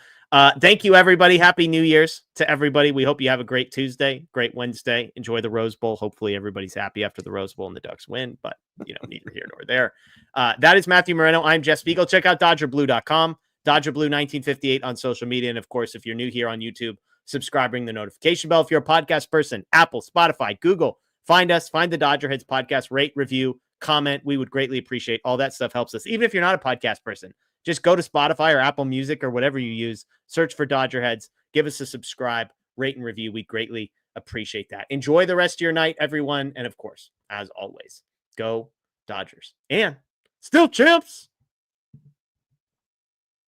thank you, everybody. Happy New Year's to everybody. We hope you have a great Tuesday, great Wednesday. Enjoy the Rose Bowl. Hopefully everybody's happy after the Rose Bowl and the Ducks win, but neither here nor there. That is Matthew Moreno. I'm Jeff Spiegel. Check out DodgerBlue.com, DodgerBlue1958 on social media. And of course, if you're new here on YouTube, subscribe, ring the notification bell. If you're a podcast person, Apple, Spotify, Google, find us, find the Dodger Heads podcast, rate, review, comment. We would greatly appreciate all that stuff. Helps us. Even if you're not a podcast person, just go to Spotify or Apple Music or whatever you use, search for Dodger Heads, give us a subscribe, rate and review. We greatly appreciate that. Enjoy the rest of your night, everyone. And of course, as always, go Dodgers and still champs.